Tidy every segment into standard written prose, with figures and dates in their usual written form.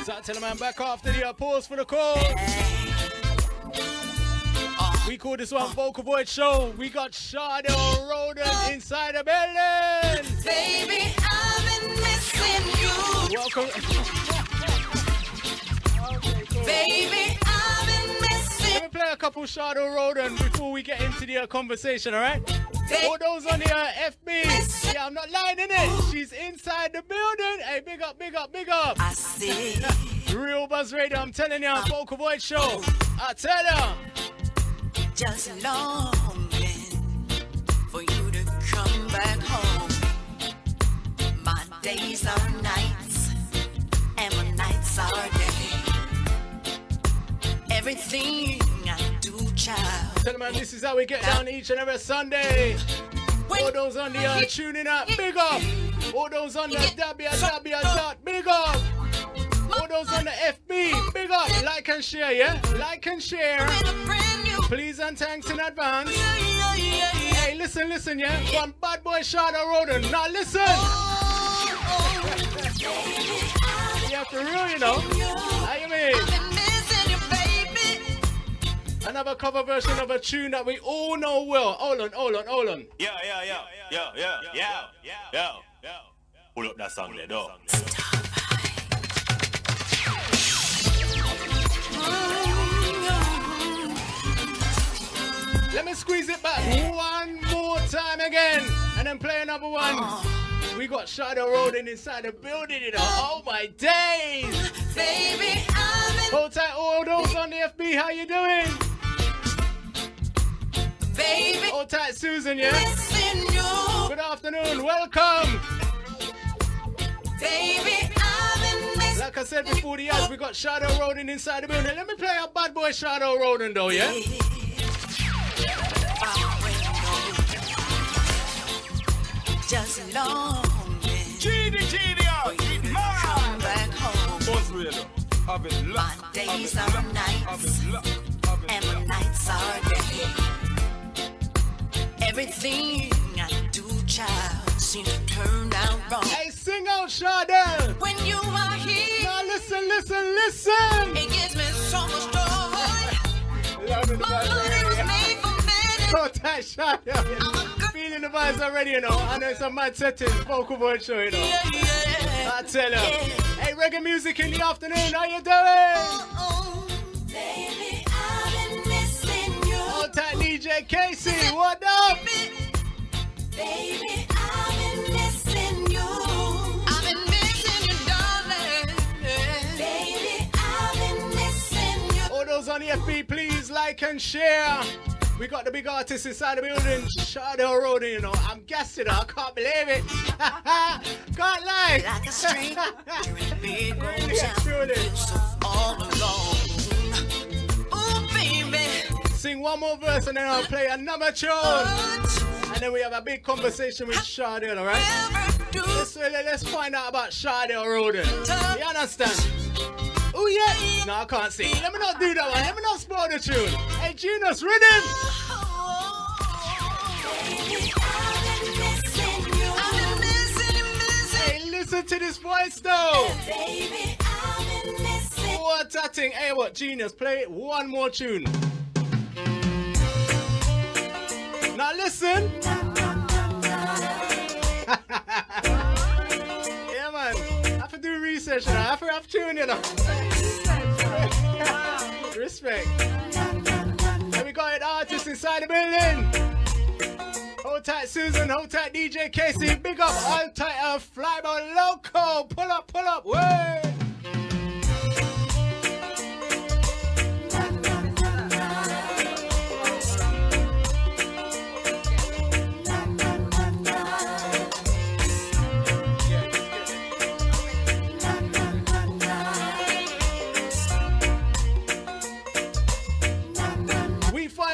So I tell the man back after the pause for the call. We call this one Vocal Voyage Show. We got Chardel Rhoden inside the building. Baby, I've been missing you. Welcome. Okay, cool. Baby, I've been missing. Let me play a couple Chardel Rhoden before we get into the conversation, alright? All those on the FB. Yeah, I'm not lying, innit? She's inside the building. Hey, big up, big up, big up. I see. Real Buzz Radio, I'm telling you, Vocal Voyage Show. I tell ya. Just longing for you to come back home. My days are nights, and my nights are days. Everything I do, child. Tell them, man, this is how we get down each and every Sunday. All those on the tuning up, big up. All those on the www. Big up. All those on the FB, big up. Like and share, yeah? Like and share. Please and thanks in advance. Hey, listen, yeah? One bad boy Chardel Rhoden. Now listen. You have to real, you know. How you mean? Another cover version of a tune that we all know well. Hold on. Yeah. Pull up that song there, though. Let me squeeze it back one more time again, and then play another one. We got Chardel Rhoden inside the building, you know. Oh my days! Baby, I'm in. Hold tight, all those on the FB. How you doing? Baby, hold tight, Susan, yeah? missing you. Good afternoon, welcome. Baby, I've been missing. Like I said before the ads, we got Chardel Rhoden inside the building. Let me play a bad boy Chardel Rhoden though, yeah? Just longing. Genie, come back home. My days are nights, and my nights are days. Everything I do, child, seems to turn out wrong. Hey, sing out, Chardel. When you are here, now listen. it gives me so much joy. My body was made for men. Hold tight, Chardel. Feeling the vibes already, you know. I know it's a mad setting, Vocal Voyage Show, you know. Yeah. I tell you. Hey, reggae music in the afternoon, how you doing? Baby, I've been missing you. Hold tight, DJ Casey, what up? Baby, I've been missing you. I've been missing you, darling. Baby, I've been missing you. All those on the FB, please like and share. We got the big artist inside the building, Chardel Rhoden, you know. I'm guessing, I can't believe it. Can't lie. Like a street, big old town, so all alone. Oh, baby. Sing one more verse and then I'll play another tune. And then we have a big conversation with Chardel, alright? Let's find out about Chardel Rhoden. You understand? Oh yeah! No, I can't sing. Let me not do that one. Let me not spoil the tune. Hey, Genius, rhythm! Hey, listen to this voice though! What a thing. Hey, what, Genius, play one more tune. Now listen! Yeah, man. I have to do research now. I have to have tune, you know. Respect. And we got an artist inside the building. Hold tight, Susan. Hold tight, DJ Casey. Big up. Hold tight, Flyboy Loco. Pull up. Way.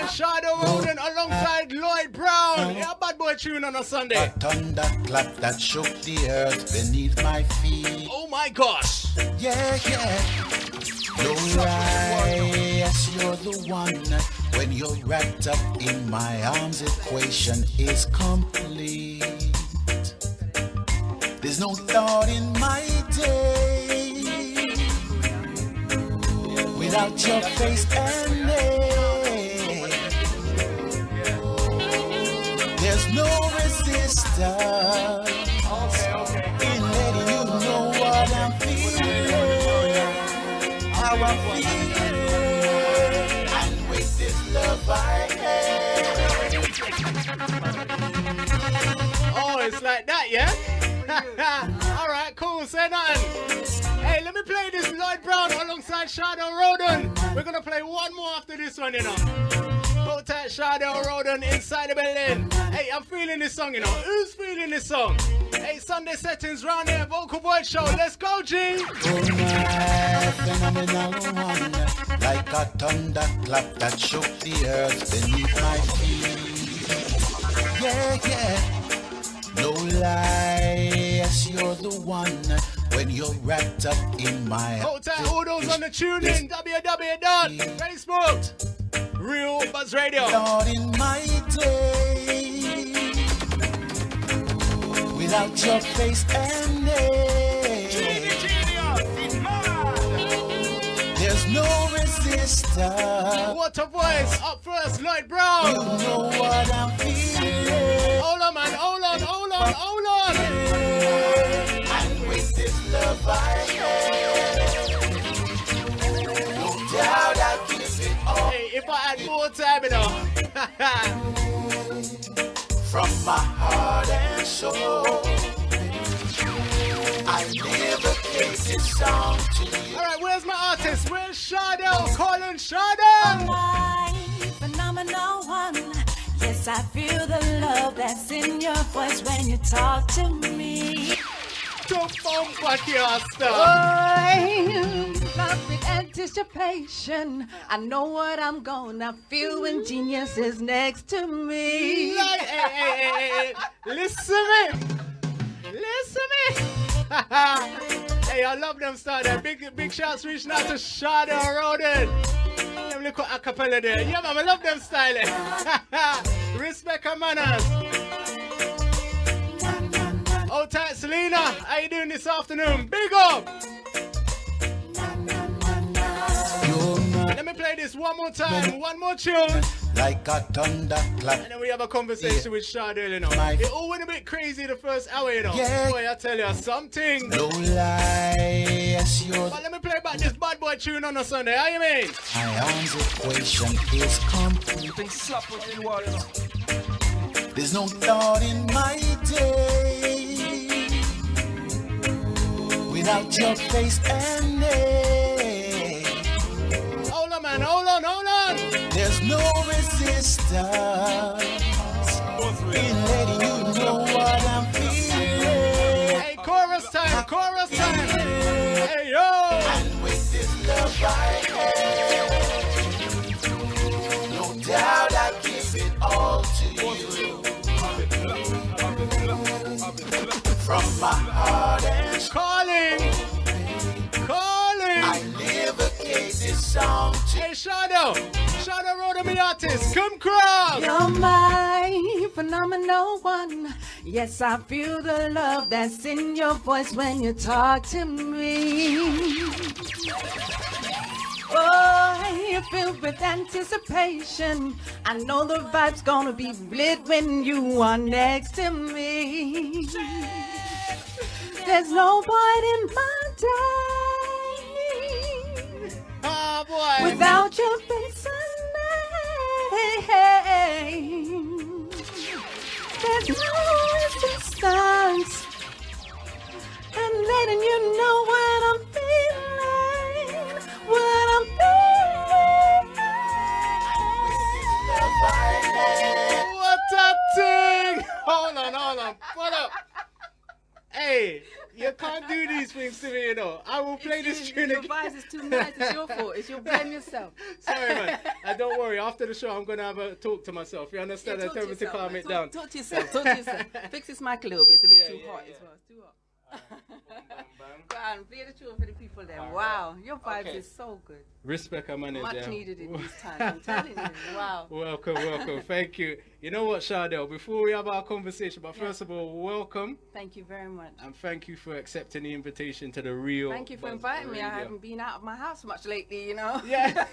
Chardel Rhoden alongside Lloyd Brown. Yeah, bad boy tune on a Sunday. A thunderclap that shook the earth beneath my feet. Oh my gosh. Yeah. No rise, you're the one when you're wrapped up in my arms, equation is complete. There's no thought in my day without your face and name. There's no resistance in letting you know what I'm feeling, how I'm feeling, and with this love I have. Oh, it's like that, yeah? Alright, cool, say nothing. Hey, let me play this Lloyd Brown alongside Chardel Rhoden. We're gonna play one more after this one, you know. Hold tight, Chardel Rhoden inside the building. Hey, I'm feeling this song, you know. Who's feeling this song? Hey, Sunday settings round here, Vocal Voyage show. Let's go, G. Oh, my phenomenal one, like a thunderclap that shook the earth beneath my feet. Yeah, yeah. No lie, yes, you're the one when you're wrapped up in my... Hold tight, all those on the tune in, www.facebook, Real Buzz Radio. Lord, in my day, without your face and name, there's no resistance. What a voice, up first, Lloyd Brown. You know what I'm feeling. Hold on, man, hold on. And with this love I have, no doubt I'll give it all. Hey, if I had more time, you know. From my heart and soul, I never gave this song to you. Alright, where's my artist? Where's Chardel? Calling Chardel! My phenomenal one. Yes, I feel the love that's in your voice when you talk to me. To bump at your stuff. I'm love with anticipation. I know what I'm gonna feel when genius is next to me. Like, hey. Listen me. Hey, I love them start there. Big shouts reaching out to Chardel Rhoden. Them little acapella there. Yeah, man, I love them style. Respect and manners. Oh, tight, Selena. How you doing this afternoon? Big up. Let me play this one more time. One more tune. Like a thunderclap. And then we have a conversation with Chardel, you know. It all went a bit crazy the first hour, you know. Yeah. Boy, I tell you something. No lie, yes, you're... But let me play back this bad boy tune on a Sunday. How you mean? My arms equation is complete. There's no thought in my day without your face and name. Hold on, man. Hold on. There's no resistance in letting you know what I'm feeling. Hey, chorus time. Hey, yo. And with this love I have, no doubt I give it all to you. From my heart and Calling. I never gave this song to Hey, Chardel Rhoden, me artist. Come crowd. You're my phenomenal one. Yes, I feel the love that's in your voice when you talk to me. Oh, I feel with anticipation. I know the vibe's gonna be lit when you are next to me. There's no point in my day boy. without your face and name. There's no resistance, and letting you know what I'm feeling, what I'm feeling. What a thing. Hold on. What up? Hey, you can't do these things to me, you know. I will play this tune Your again. voice is too nice. It's your fault. It's your blame yourself. Sorry, man. Don't worry. After the show, I'm going to have a talk to myself. You understand? I tell me to calm it down. Talk to yourself. Fix this mic a little bit. It's a bit too hot as well. It's too hot. Go on, play the tune for the people there. Wow, your vibes is so good. Respect, our manager. Much needed in this time. I'm telling you. Wow. Welcome. Thank you. You know what, Chardel? Before we have our conversation, but first of all, welcome. Thank you very much. And thank you for accepting the invitation to the real. Thank you for inviting me. I haven't been out of my house much lately, you know. Yeah.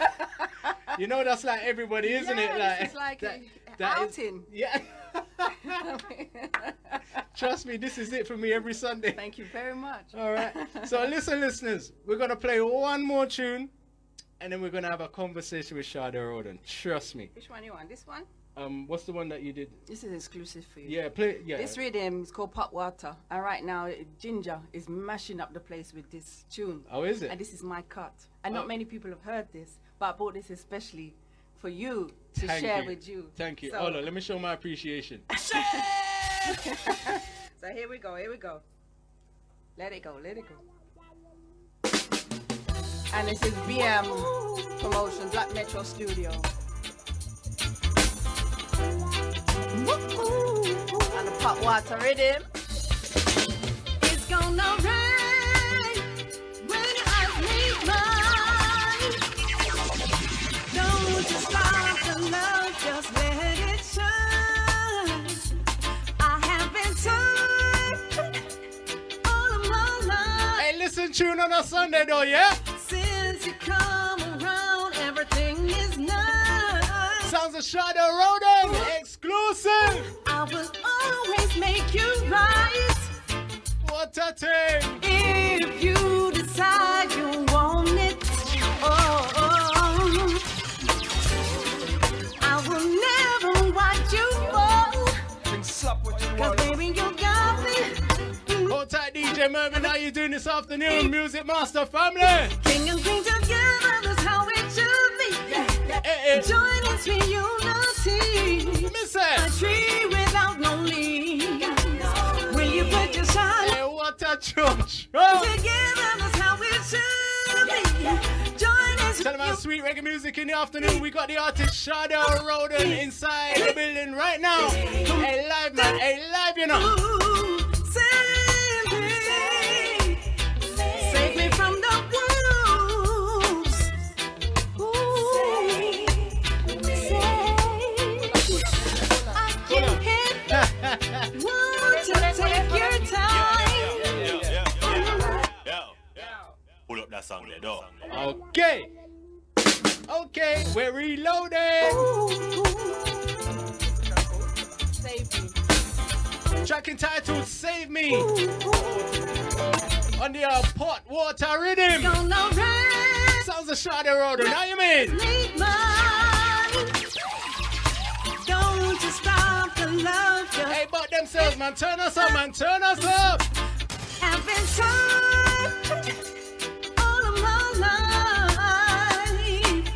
You know, that's like everybody, isn't it? Like, it's like that outing. Yeah. Trust me, this is it for me every Sunday. Thank you very much. All right. So listen, listeners, we're going to play one more tune, and then we're going to have a conversation with Chardel Rhoden. Trust me. Which one you want? This one? What's the one that you did? This is exclusive for you. Yeah, play. Yeah. This rhythm is called Pot Water, and right now Ginger is mashing up the place with this tune. Oh, is it? And this is my cut. And not many people have heard this, but I bought this especially for you to share with you. Thank you. So, Hold on, let me show my appreciation. So here we go. Let it go. And this is BM Promotion, Black Metro Studio. And the Pot Water rhythm. It's gonna rain when your eyes meet mine. Don't just stop the love, just let it shine. I have been turned all of my life. Hey, listen, tune on a Sunday though, yeah? Since you come around, everything is nice. Sounds of Chardel Rhoden, exclusive. I will always make you right. What a thing. If you decide you want it, I will never watch you fall. Cause baby, you got me. Hold tight, DJ Mervin. How you doing this afternoon, Music Master family? King and queen together, that's how it should be. Join us in unity. Miss A it. tree without no leaves. Will you put your shine Hey, what a church. together, that's how it should be. Join us Tell them about sweet reggae music in the afternoon. We got the artist Chardel Rhoden inside the building right now. Hey, live, man. Hey, live, you know. Save me from the wolves. I can't want to take your time. Pull up that song there, though. Okay, we're reloading. Save me. Track entitled Save Me on the Pot Water rhythm. Gonna rain. Sounds of Chardel Rhoden. How you mean? Need mine. Don't you stop the love, just Hey, but themselves, man. Turn us up, man. Turn us up. have been turned all of my life.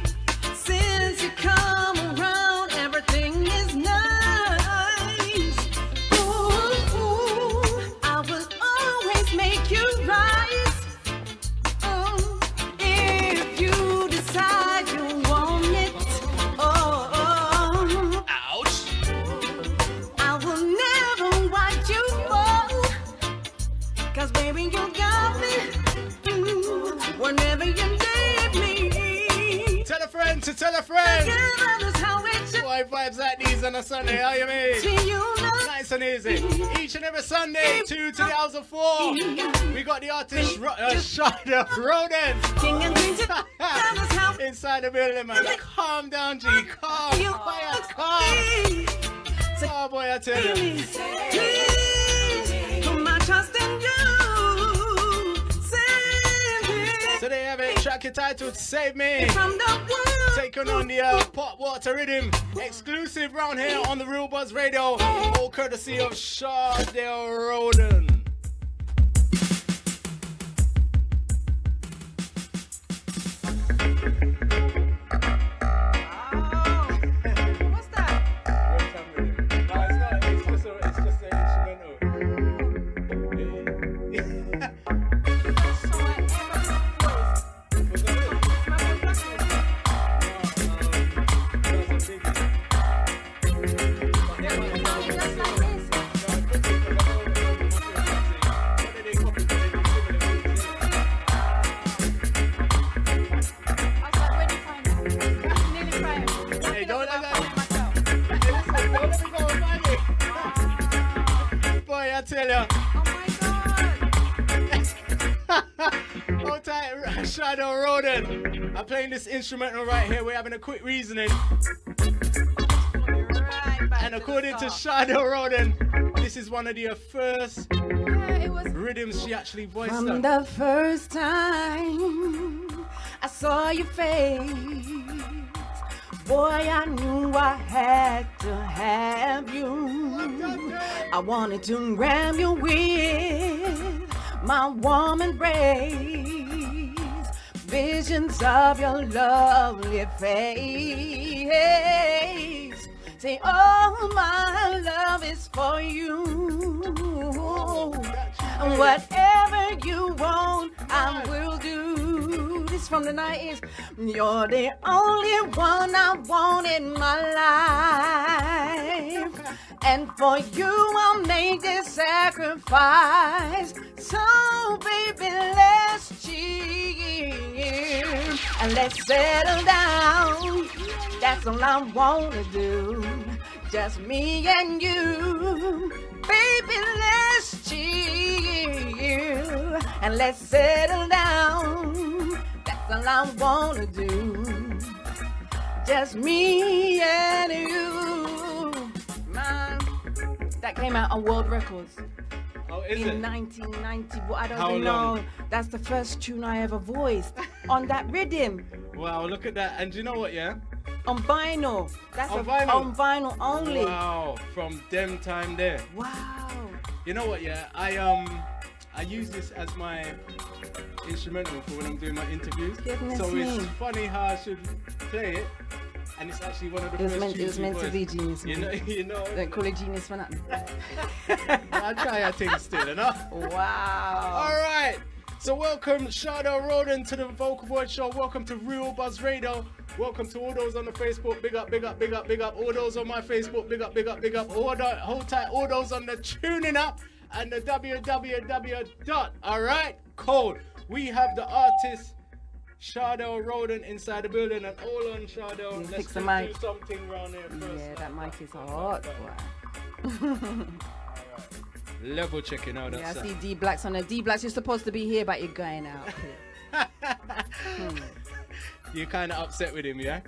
Since you come around, everything is nice. Ooh, I will always make you right. If you decide you want it, Ouch. I will never watch you fall. Cause baby, you got me. Whenever you need me. Tell a friend to tell a friend. Together, that's how it should Boy, vibes like these on a Sunday. How you mean? be. You know. Nice and easy. Each and every Sunday, 2 to the hours of 4. We got the artist Chardel Rhoden King and queen together, that's how it inside the building, man. Calm down, G. Calm. you Quiet, calm. Oh, boy, I tell you. Please, put my trust in you. Save me So there you have it. Track entitled Save Me. from the world. Taking on the Pot Water rhythm. Exclusive round here on the Real Buzz Radio. All courtesy of Chardel Rhoden. What's that? It's just an instrumental. Don't let me go, Maggie. Boy, I tell you. Oh my God. Hold tight, Chardel Rhoden. I'm playing this instrumental right here. We're having a quick reasoning. And according to Chardel Rhoden, this is one of the first rhythms she actually voiced. From the first time I saw your face, boy, I knew I had to have you. I wanted to ram you with my warm embrace, visions of your lovely face. Say, oh, my love is for you. Whatever you want, I will do. This from the 90s. You're the only one I want in my life. And for you, I'll make this sacrifice. So, baby, let's cheer. And let's settle down. That's all I want to do. Just me and you. Baby, let's chill. And let's settle down. That's all I want to do. Just me and you. Man, that came out on World Records. Oh, is in it? 1990, well, I don't How even long? know. That's the first tune I ever voiced on that rhythm. Wow, look at that. And do you know what, yeah? On vinyl. That's On vinyl? on vinyl only. Wow, from them time there. Wow. You know what, yeah? I use this as my instrumental for when I'm doing my interviews. Goodness so me. it's funny how I should play it. And it's actually one of the first It tunes was meant we to be voiced. genius. You know, Man. you know. Don't call it genius for nothing. I try a thing still, you know? Wow. All right. So welcome Chardel Rhoden to the Vocal Void Show. Welcome to Real Buzz Radio. Welcome to all those on the Facebook. Big up, big up, big up, big up. All those on my Facebook. Big up, big up, big up. Hold tight. All those on the tuning up and the www. All right. Cold. We have the artist Chardel Rhoden inside the building and all on Chardel. Let's fix the do mic. something around here first. Yeah, that mic is hot. Wow. Level checking out. Yeah, I That's see D Blacks on there. D Blacks, you're supposed to be here, but you're going out. You're kind of upset with him, yeah?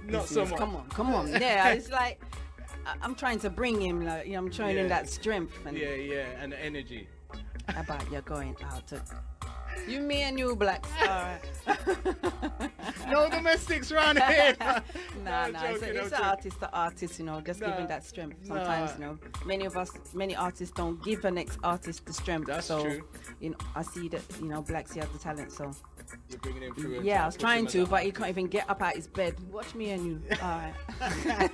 Not so much. Come on. Yeah, it's like I'm trying to bring him, like, you know, I'm showing him Yeah. that strength. And Yeah, and the energy. how about you're going out? You, me, and you, Blacks. All right. No domestics around here. Nah, I'm it's joking, I'm artist to artist, you know, just Nah, giving that strength. Sometimes, nah. you know, many artists don't give the next artist the strength. That's so, true. you know, I see that, you know, Blacks, he has the talent, so. You're bringing him through. and Yeah, I was push trying him to, as but a- he can't even get up out his bed. Watch me and you. All right.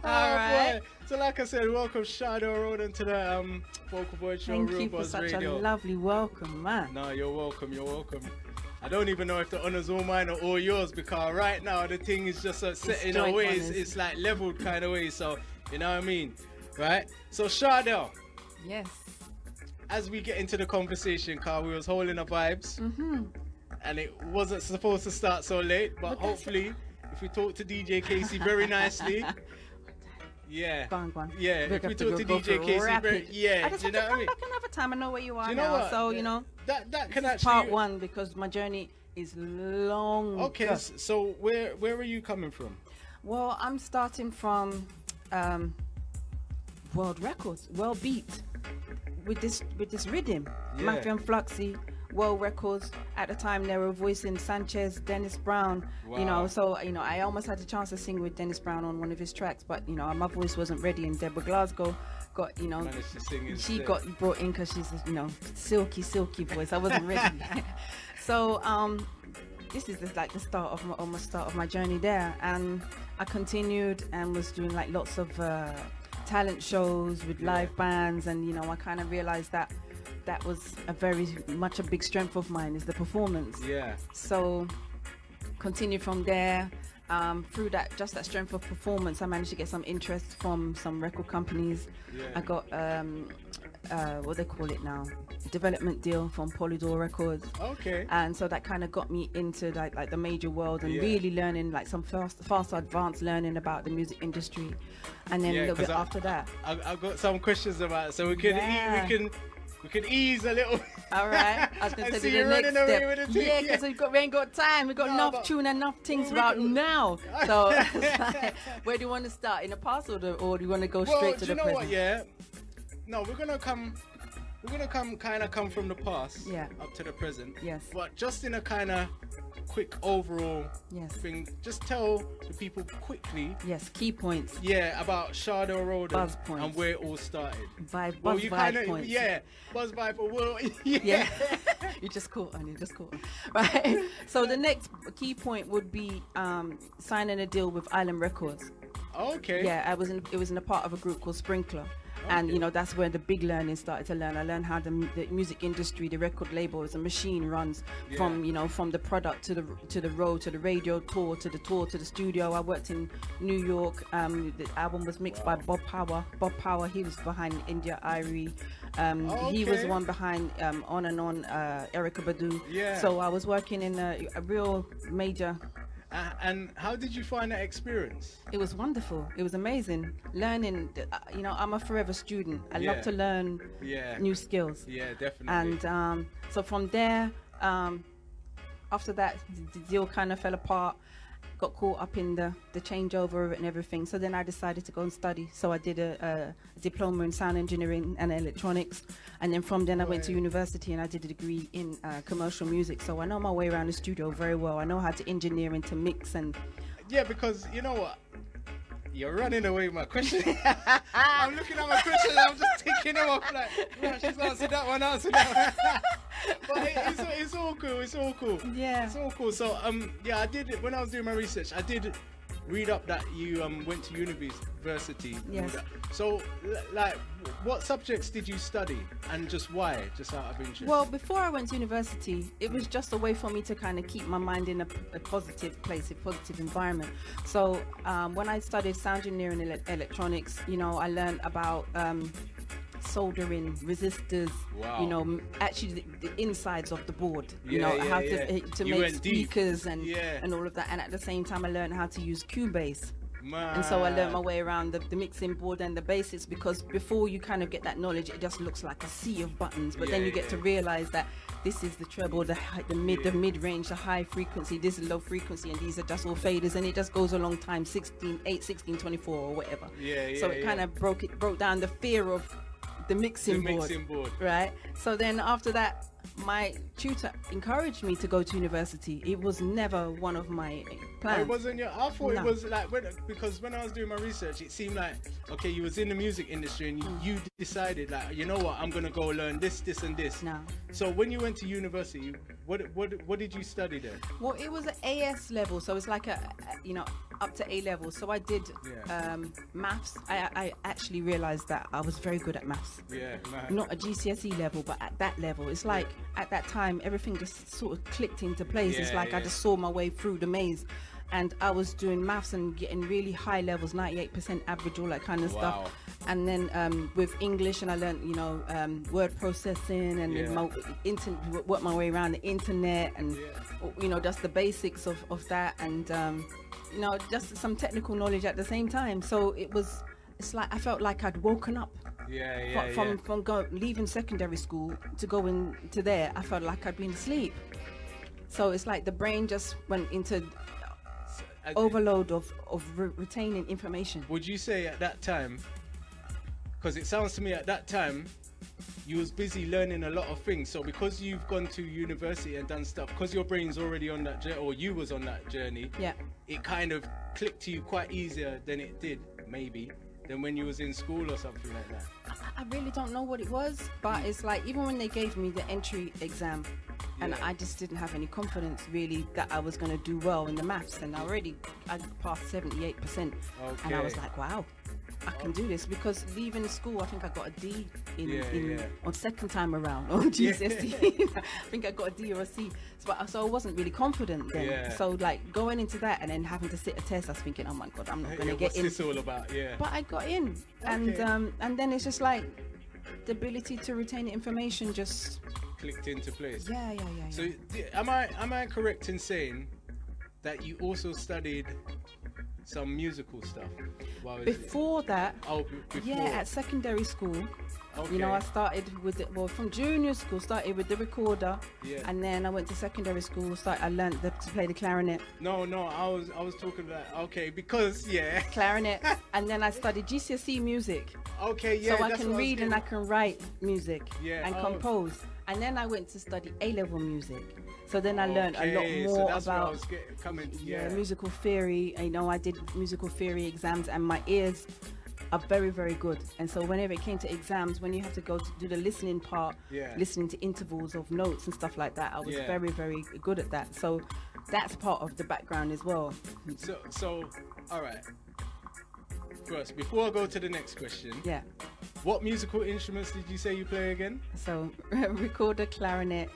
All right. Boy. So like I said, welcome Chardel Rhoden to the Vocal Void Show, Thank Real you for Buzz such Radio. a lovely welcome, man. No, you're welcome. I don't even know if the honor's all mine or all yours, because right now the thing is just set in a joint way, honours. it's like leveled kind of way, so you know what I mean, right? So Chardel, Yes. as we get into the conversation, car we was holding the vibes, and it wasn't supposed to start so late, but hopefully if we talk to DJ Casey very nicely, yeah, Go on. yeah, We're if we gonna talk to go DJ for Casey rapid. yeah, I just do you have know to what I come mean? back another time. I know where you are Do you know now. what? So, you know, that can it's actually part one because my journey is long. Okay, so where are you coming from? Well, I'm starting from World Records, World Beat, with this rhythm. Yeah. Mafia and Fluxy, World Records. At the time, they were voicing Sanchez, Dennis Brown. You Wow. know, so you know, I almost had the chance to sing with Dennis Brown on one of his tracks, but you know, my voice wasn't ready. And Deborah Glasgow got, you know, Managed to sing she instead. got brought in because she's, you know, silky voice. I wasn't ready. So this is like the start of my journey there, and I continued and was doing like lots of talent shows with live bands, and you know, I kind of realized that was a big strength of mine, is the performance. Yeah. So continued from there. Through that strength of performance, I managed to get some interest from some record companies. Yeah. I got what they call it now, development deal from Polydor Records. Okay. And so that kind of got me into like the major world and really learning like some fast advanced learning about the music industry. And then a little bit after that, I've got some questions about it, so we can ease a little. All right, I was going to say you're the next running away step. with the thing. Yeah, because we ain't got time. We got enough tune and enough things about now. So where do you want to start? In the past or do you want to go straight to the present? Well, do you know what? Yeah. No, we're gonna come from the past up to the present. Yes. But just in a kind of quick overall thing, just tell the people quickly. Yes, key points. Yeah, about Chardel Rhoden Buzz points. and where it all started. Buzz you vibe points. Yeah, buzz vibe. Well, yeah. You just caught on. Right. So the next key point would be signing a deal with Island Records. Okay. Yeah, it was in a part of a group called Sprinkler. And you know, that's where the big learning started to learn. I learned how the music industry, the record label, as a machine runs from the product to the road, to the radio tour, to the studio. I worked in New York. The album was mixed by Bob Power. He was behind India Irie. He was the one behind On and On, Erykah Badu. Yeah. So I was working in a real major. And how did you find that experience? It was wonderful. It was amazing. Learning, I'm a forever student. I love to learn new skills. Yeah, definitely. And so from there, after that, the deal kind of fell apart. Got caught up in the changeover of it and everything. So then I decided to go and study. So I did a diploma in sound engineering and electronics. And then from then I went to university and I did a degree in commercial music. So I know my way around the studio very well. I know how to engineer and to mix and... Yeah, because you know what? You're running away with my question. I'm looking at my question and I'm just taking them off like, she's answered that one. But it's all cool. Yeah. It's all cool. So I did, when I was doing my research, I did read up that you went to university. Yes. So like, what subjects did you study and just why? Just out of interest. Well, before I went to university, it was just a way for me to kind of keep my mind in a positive place, a positive environment. So when I studied sound engineering and electronics, I learned about soldering, resistors, actually the insides of the board, how to make speakers and all of that. And at the same time, I learned how to use Cubase. And so I learned my way around the mixing board and the basics, because before you kind of get that knowledge, it just looks like a sea of buttons. But then you get to realize that this is the treble, the mid-range, the high frequency, this is low frequency, and these are just all faders, and it just goes a long time, 16, 8, 16, 24 or whatever. So it kind of broke down the fear of the mixing board, right? So then after that, my tutor encouraged me to go to university. It was never one of my plans. It wasn't your. I thought it was like because when I was doing my research, it seemed like you was in the music industry and you decided like, you know what, I'm gonna go learn this, and this. No. So when you went to university, what did you study there? Well, it was an AS level, so it's like up to A level. So I did maths. I actually realized that I was very good at maths. Yeah, not a GCSE level, but at that level, it's like at that time everything just sort of clicked into place. It's like I just saw my way through the maze, and I was doing maths and getting really high levels, 98% average, all that kind of stuff. And then with English, and I learned word processing and worked my way around the internet, and just the basics of that, and just some technical knowledge at the same time. So it's like I felt like I'd woken up. From leaving secondary school to going to there, I felt like I'd been asleep. So it's like the brain just went into overload of retaining information. Would you say at that time, because it sounds to me at that time you was busy learning a lot of things, so because you've gone to university and done stuff, because your brain's already on that journey, or you was on that journey, it kind of clicked to you quite easier than it did maybe than when you was in school or something like that? I really don't know what it was, but it's like even when they gave me the entry exam, and I just didn't have any confidence really that I was going to do well in the maths, and I passed 78%, and I was like, wow, I can do this, because leaving school, I think I got a D on second time around on GCSE. I think I got a D or a C, so I wasn't really confident then. So like going into that and then having to sit a test, I was thinking, oh my god, I'm not going to get in. What's this all about? But I got in, and then it's just like the ability to retain information just clicked into place. yeah. So am I correct in saying that you also studied some musical stuff? Before that, before. yeah, at secondary school. Okay. You know, I started with it. Well, from junior school, started with the recorder, Yeah. and then I went to secondary school. I learned to play the clarinet. No, I was talking about because Clarinet, and then I studied GCSE music. Okay, yeah. So I that's can what was read and I getting- can write music Yeah, and oh. compose. And then I went to study A-level music. So then I learned a lot Okay, so more that's where I about was coming. Yeah. musical theory. You know, I did musical theory exams, and my ears are very, very good. And so whenever it came to exams, when you have to go to do the listening part, Yeah. listening to intervals of notes and stuff like that, I was Yeah. very, very good at that. So that's part of the background as well. So all right. First, before I go to the next question, Yeah. what musical instruments did you say you play again? So recorder, clarinet,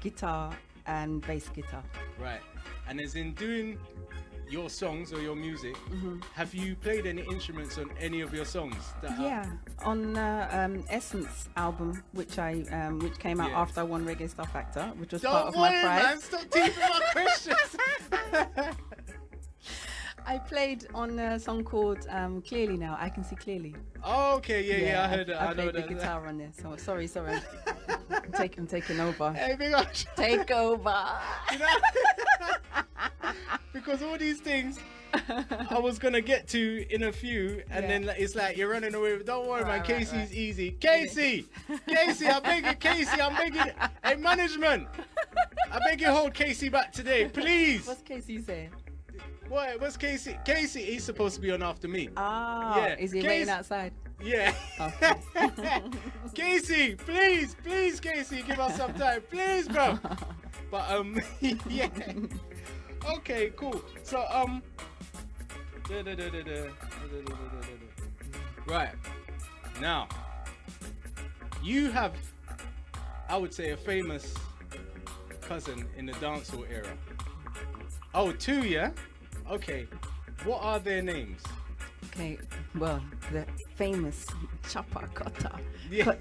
guitar, and bass guitar. Right. And as in doing your songs or your music, Mm-hmm. have you played any instruments on any of your songs? Yeah, on Essence album, which came out Yeah. after I won Reggae Star Factor, which was Don't part of worry, my prize. man. Stop teasing my questions. I played on a song called Clearly Now. I Can See Clearly. Okay, yeah, I heard that. I I know played the that. guitar on there. So sorry. I'm taking over. Hey, big up. Take over. You know? Because all these things I was gonna get to in a few, and Yeah. then it's like you're running away. Don't worry, man. Right, Casey's right. easy. Casey, I'm begging. Casey, I'm begging. Hey, management, I beg you, hold Casey back today, please. What's Casey saying? What? What's Casey? Casey, he's supposed to be on after me. Ah, Yeah, is he Casey- waiting outside? Yeah. Okay. Casey, please, Casey, give us some time, please, bro. But yeah. Okay, cool. So right now, you have, I would say, a famous cousin in the dancehall era. Oh, two, yeah. Okay. What are their names? Okay, well, the famous Chopper Cutter, Yeah.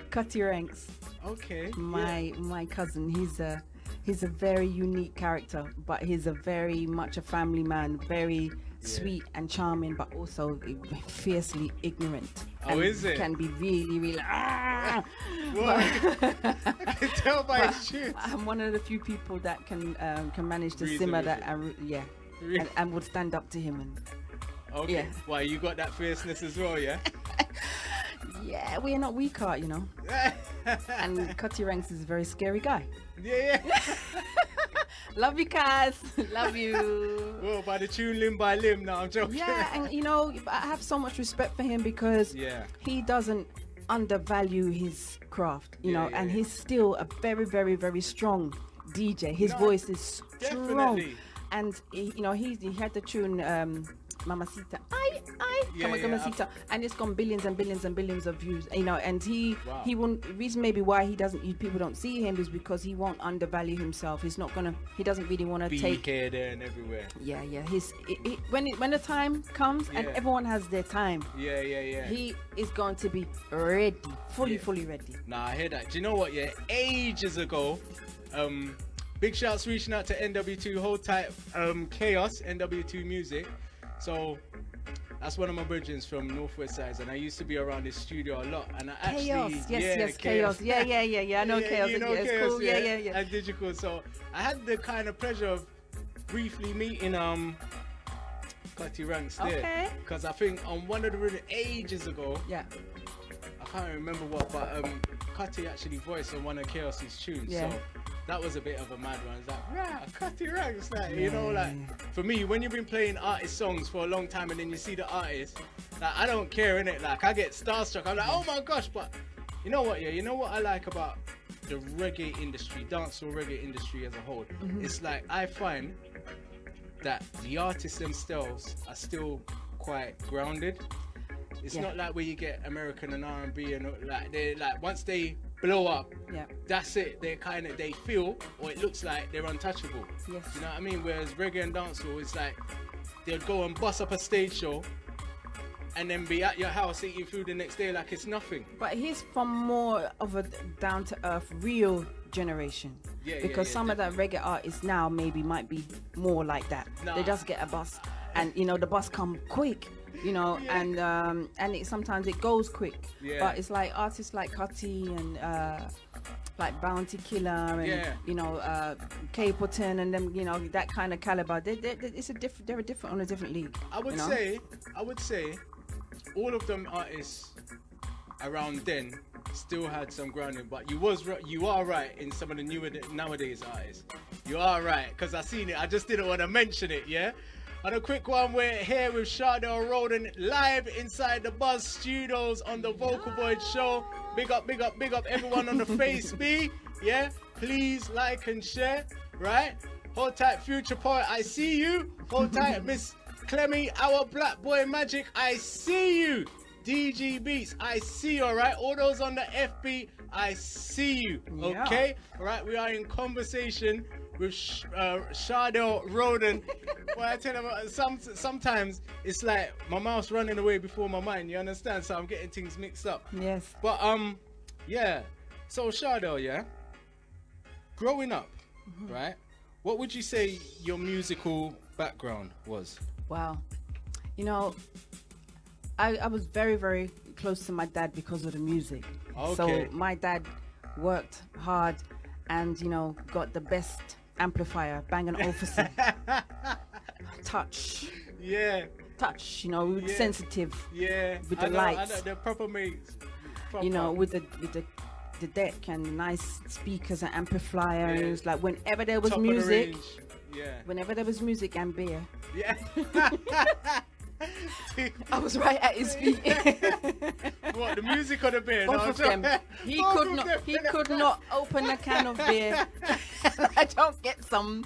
Cutty Ranks. Okay. My cousin, he's a very unique character, but he's a very much a family man, very sweet and charming, but also fiercely ignorant. Oh, and is it? Can be really Well, I can tell by but his shoes. I'm one of the few people that can manage to Reason simmer with that, it. and, and would stand up to him. And Okay. yeah. Why, you got that fierceness as well, yeah? yeah, we're not weak heart, you know. And Cutty Ranks is a very scary guy. Yeah. Love you, Kaz. Love you. Well, by the tune limb by limb, now I'm joking. Yeah, and you know, I have so much respect for him because Yeah. he doesn't undervalue his craft, you know, Yeah, and yeah. he's still a very, very, very strong DJ. His No, voice is strong. definitely. And he had the tune Mamacita, Yeah, come on, yeah, Mamacita, and it's gone billions and billions and billions of views, you know. And he won't. Reason maybe why people don't see him is because he won't undervalue himself. He doesn't really want to Be take. here, there, and everywhere. Yeah. When the time comes and Yeah. everyone has their time, Yeah. he is going to be ready, fully ready. Nah, I hear that. Do you know what? Yeah, ages ago, big shouts reaching out to NW2, hold tight, Chaos, NW2 Music. So that's one of my bridges from Northwest Sides, and I used to be around this studio a lot. And I Chaos, actually, yes, Chaos. Yeah. I know Chaos. You know It's Chaos, cool. Yeah. And Digital. So I had the kind of pleasure of briefly meeting Cutty Ranks there, Okay. because I think on one of the really ages ago, Yeah. I can't remember what, but Cutty actually voiced on one of Chaos's tunes. Yeah. So that was a bit of a mad one. It's like, rah, Cutty Ranks, like, you know, like, for me, when you've been playing artist songs for a long time and then you see the artist, like, I don't care, innit? Like, I get starstruck. I'm like, oh my gosh, but you know what, yeah? You know what I like about the reggae industry, dancehall reggae industry as a whole? It's like, I find that the artists themselves are still quite grounded. It's Yeah. not like where you get American and R&B and like they like once they blow up, Yeah. that's it. They feel, or it looks like they're untouchable. Yes. You know what I mean? Whereas reggae and dancehall, it's like they'll go and bust up a stage show, and then be at your house eating food the next day like it's nothing. But he's from more of a down to earth, real generation. Because some of the reggae artists now maybe might be more like that. They just get a bus, and the bus come quick. And sometimes it goes quick. But it's like artists like Cutty and like Bounty Killer and Capleton and them, that kind of caliber. They're different on a different league. I would say all of them artists around then still had some grounding, but you are right in some of the nowadays artists. You are right, because I seen it. I just didn't want to mention it. On a quick one, we're here with Chardel Rhoden live inside the Buzz Studios on the Vocal Voyage show. Big up everyone on the Face B. Please like and share, right? Hold tight, Future Poet, I see you. Hold tight, Miss Clemmy, our Black Boy Magic, I see you. DG Beats, I see you, alright? All those on the FB, I see you, okay? Alright, we are in conversation with Chardel Rhoden. Well, I tell you, sometimes it's like my mouth's running away before my mind, you understand? So I'm getting things mixed up. Yes. But, so Chardel, growing up, right? What would you say your musical background was? Wow. I was very, very close to my dad because of the music. Okay. So my dad worked hard and, got the best amplifier, Bang & Olufsen. Touch. Touch, sensitive. With the lights. I know, they're proper mates. With the deck and nice speakers and amplifiers. Like whenever there was music. Whenever there was music and beer. I was right at his feet. What, the music or the beer? Both of them. He could not open a can of beer. I don't get some,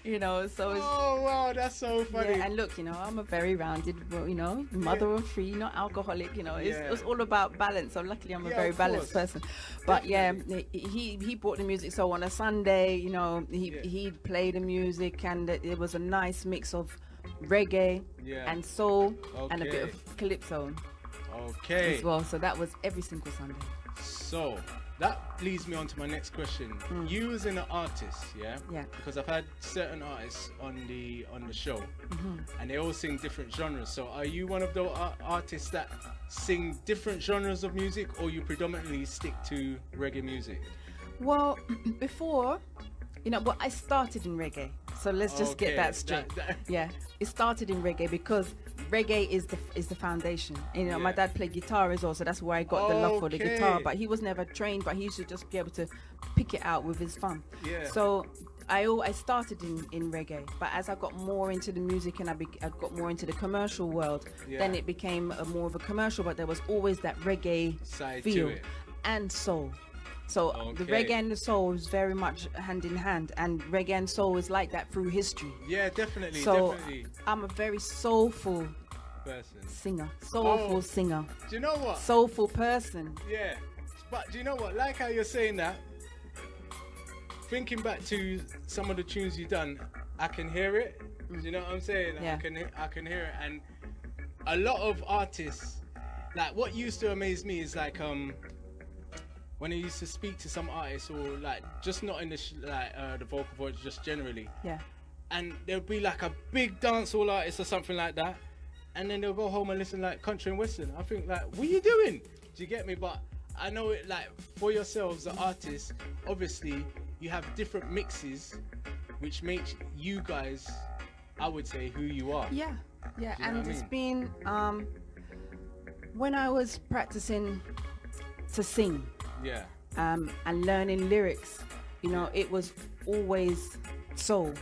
so it's, oh wow, that's so funny. And look, I'm a very rounded, mother of three, not alcoholic, it's all about balance. So luckily I'm a very balanced person. But he brought the music. So on a Sunday, he'd play the music, and it was a nice mix of reggae and soul and a bit of calypso as well. So that was every single Sunday. So that leads me on to my next question. You as an artist, because I've had certain artists on the show, and they all sing different genres. So are you one of those artists that sing different genres of music, or you predominantly stick to reggae music? Well, before, but I started in reggae, so let's just get that straight. It started in reggae because reggae is the foundation. My dad played guitar as well, so that's where I got the love for the guitar. But he was never trained, but he used to just be able to pick it out with his thumb. So I started in reggae, but as I got more into the music and I got more into the commercial world, then it became more of a commercial. But there was always that reggae side feel to it. And soul. So the reggae and the soul is very much hand in hand, and reggae and soul is like that through history. Yeah, definitely. So I'm a very soulful person, singer, soulful singer. Do you know what? Soulful person. Yeah, but do you know what? Like how you're saying that, thinking back to some of the tunes you've done, I can hear it. Do you know what I'm saying? Yeah. I can hear it, and a lot of artists, like what used to amaze me is like when I used to speak to some artists, or like just not in the the vocal voice, just generally. And there'll be like a big dancehall artist or something like that, and then they'll go home and listen like country and western. I think like, what are you doing? Do you get me? But I know it, like for yourselves, the artists, obviously you have different mixes, which makes you guys, I would say, who you are. And it's been when I was practicing to sing. And learning lyrics, it was always soul,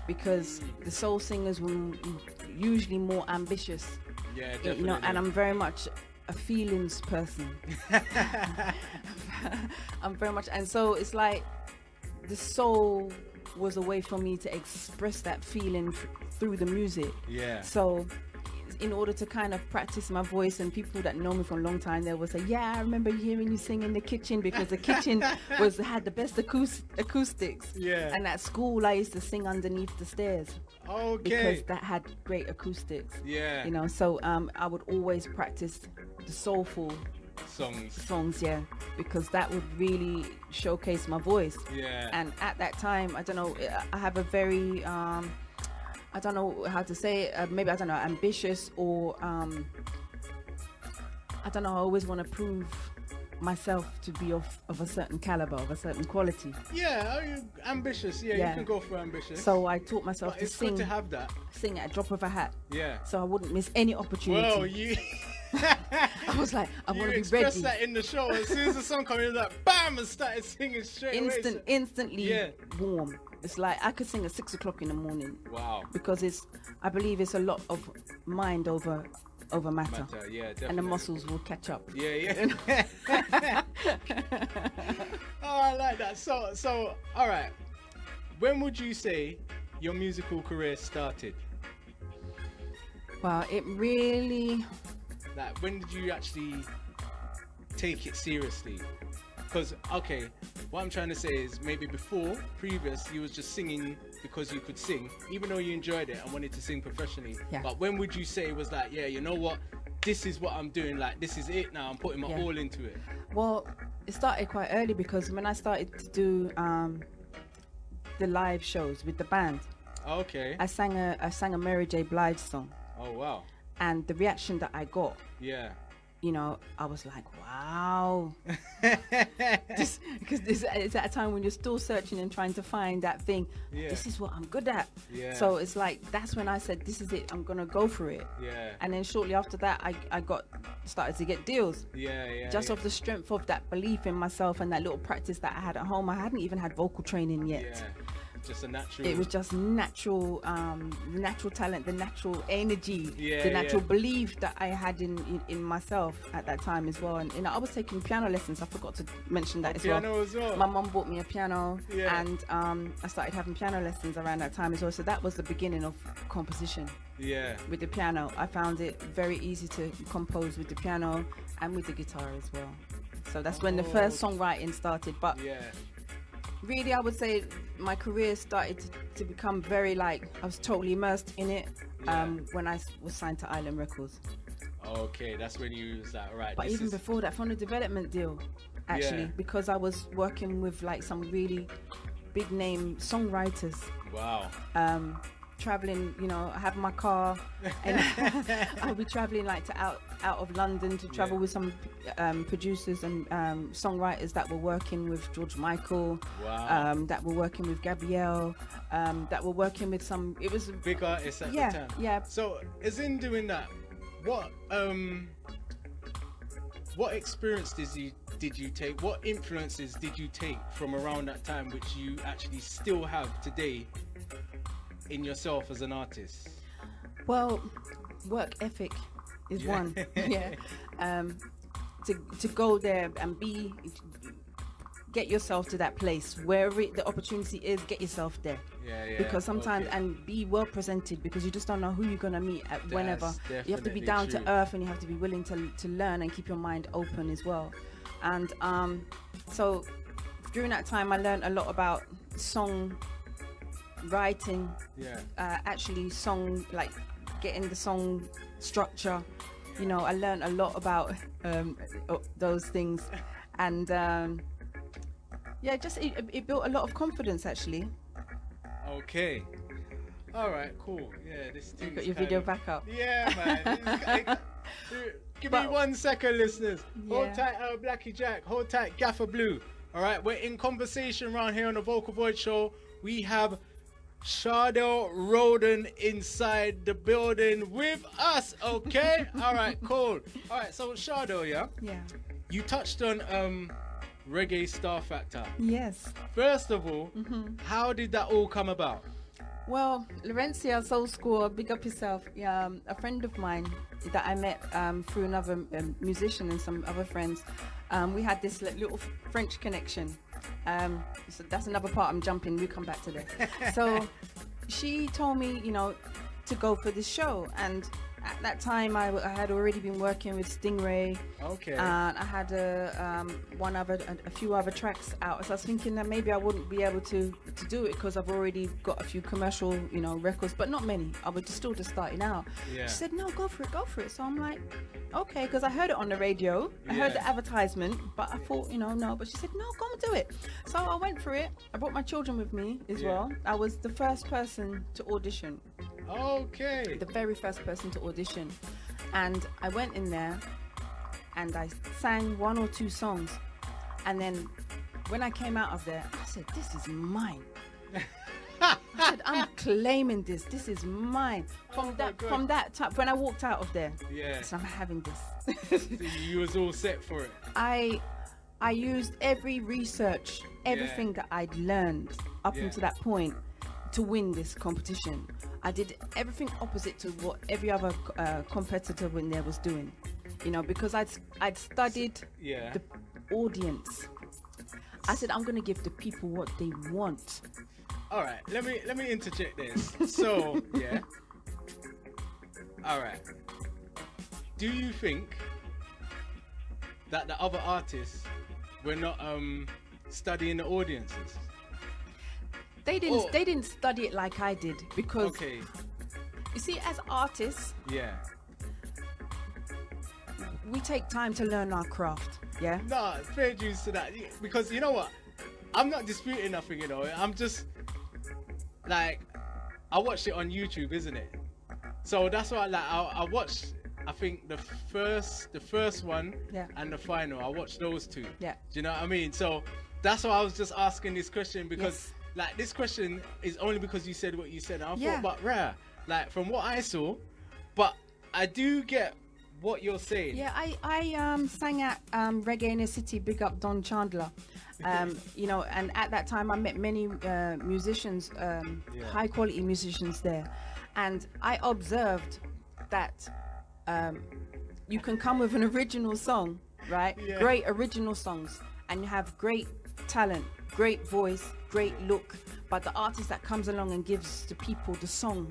because the soul singers were usually more ambitious. Definitely. And I'm very much a feelings person. I'm very much, and so it's like the soul was a way for me to express that feeling through the music. Yeah. So in order to kind of practice my voice, and people that know me for a long time, they will say, yeah, I remember hearing you sing in the kitchen, because the kitchen had the best acoustics. Yeah. And at school, I used to sing underneath the stairs. Okay. Because that had great acoustics. Yeah. You know, so I would always practice the soulful songs, yeah, because that would really showcase my voice. Yeah. And at that time, I don't know, I have a very I don't know how to say it, maybe, I don't know, ambitious, or I don't know, I always want to prove myself to be of a certain caliber, of a certain quality. Yeah, are you ambitious? Yeah, you can go for ambitious. So I taught myself to sing. It's good to have that. Sing at a drop of a hat. Yeah. So I wouldn't miss any opportunity. Well, you... I was like, I want to be ready. You expressed that in the show. As soon as the song came in, like, bam, and started singing straight away. Instantly warm. It's like I could sing at 6 o'clock in the morning. Wow. Because I believe it's a lot of mind over matter. Yeah, definitely. And the muscles will catch up. Yeah. Oh, I like that. So, all right. When would you say your musical career started? Well, it really... Like, when did you actually take it seriously? Because, okay, what I'm trying to say is maybe previous, you was just singing because you could sing, even though you enjoyed it and wanted to sing professionally. Yeah. But when would you say it was like, yeah, you know what? This is what I'm doing. Like, this is it now. I'm putting my all into it. Well, it started quite early, because when I started to do the live shows with the band, okay, I sang a Mary J. Blige song. Oh, wow. And the reaction that I got, you know, I was like, wow. Because it's at a time when you're still searching and trying to find that thing. This is what I'm good at. So it's like, that's when I said, this is it, I'm gonna go for it. And then shortly after that, I started to get deals. Just off the strength of that belief in myself and that little practice that I had at home. I hadn't even had vocal training yet. Just a natural. It was just natural, the natural talent, the natural energy, the natural belief that I had in myself at that time as well. And you know, I was taking piano lessons. I forgot to mention that as well. Piano as well. My mum bought me a piano, and I started having piano lessons around that time as well. So that was the beginning of composition. With the piano, I found it very easy to compose with the piano and with the guitar as well. So that's when the first songwriting started. But really, I would say my career started to become very, like, I was totally immersed in it when I was signed to Island Records. Okay, that's when you was like, right. But even before that, from the development deal, actually, because I was working with like some really big name songwriters. Wow. Traveling, you know, I have my car, and I'll be traveling like to out of London to travel with some producers and songwriters that were working with George Michael, that were working with Gabrielle, that were working with some. It was big artists at the time. Yeah. So, as in doing that, what experience did you take? What influences did you take from around that time, which you actually still have today in yourself as an artist? Well, work ethic is one. To go there and get yourself to that place wherever the opportunity is. Get yourself there. Because sometimes and be well presented, because you just don't know who you're gonna meet at whenever. You have to be down to earth, and you have to be willing to learn and keep your mind open as well. And so during that time, I learned a lot about song writing, actually song, like getting the song structure. You know, I learned a lot about those things, and just it built a lot of confidence actually. Okay, all right, cool. This thing's got your video back up. Man. Give me 1 second, listeners. Hold tight, Blackie Jack. Hold tight, Gaffer Blue. All right, we're in conversation around here on the Vocal Void Show. We have Chardel Rhoden inside the building with us, okay? All right, cool. All right, so Chardel, you touched on Reggae Star Factor. Yes. First of all, how did that all come about? Well, Laurencia Soul School, big up yourself. A friend of mine that I met through another musician and some other friends, we had this little French connection. So that's another part I'm jumping. We come back to that. So she told me, you know, to go for this show, and at that time, I had already been working with Stingray. Okay. And I had a few other tracks out. So I was thinking that maybe I wouldn't be able to do it because I've already got a few commercial, records, but not many. I was still just starting out. Yeah. She said, no, go for it. So I'm like, okay, because I heard it on the radio. I heard the advertisement, but I thought, no. But she said, no, go and do it. So I went for it. I brought my children with me as well. I was the first person to audition. Okay. The very first person to audition. And I went in there and I sang 1 or 2 songs. And then when I came out of there, I said, this is mine. I said, I'm claiming this. This is mine. From that time, when I walked out of there, I said, I'm having this. So you was all set for it. I used every research, everything that I'd learned up until that point to win this competition. I did everything opposite to what every other competitor in there was doing, because I'd studied the audience. I said, I'm going to give the people what they want. All right, let me interject this. So, all right. Do you think that the other artists were not studying the audiences? They didn't study it like I did, because you see, as artists, we take time to learn our craft. Yeah. No, fair dues to that, because you know what, I'm not disputing nothing. I'm just like, I watched it on YouTube, isn't it? So that's why I watched. I think the first one and the final. I watched those 2. Yeah. Do you know what I mean? So that's why I was just asking this question, because like, this question is only because you said what you said. I thought, but rare, like, from what I saw, but I do get what you're saying. Yeah, I sang at Reggae in the City. Big up Don Chandler. And at that time I met many musicians, high quality musicians there, and I observed that you can come with an original song, right? Great original songs, and you have great talent, great voice, great look, but the artist that comes along and gives the people the song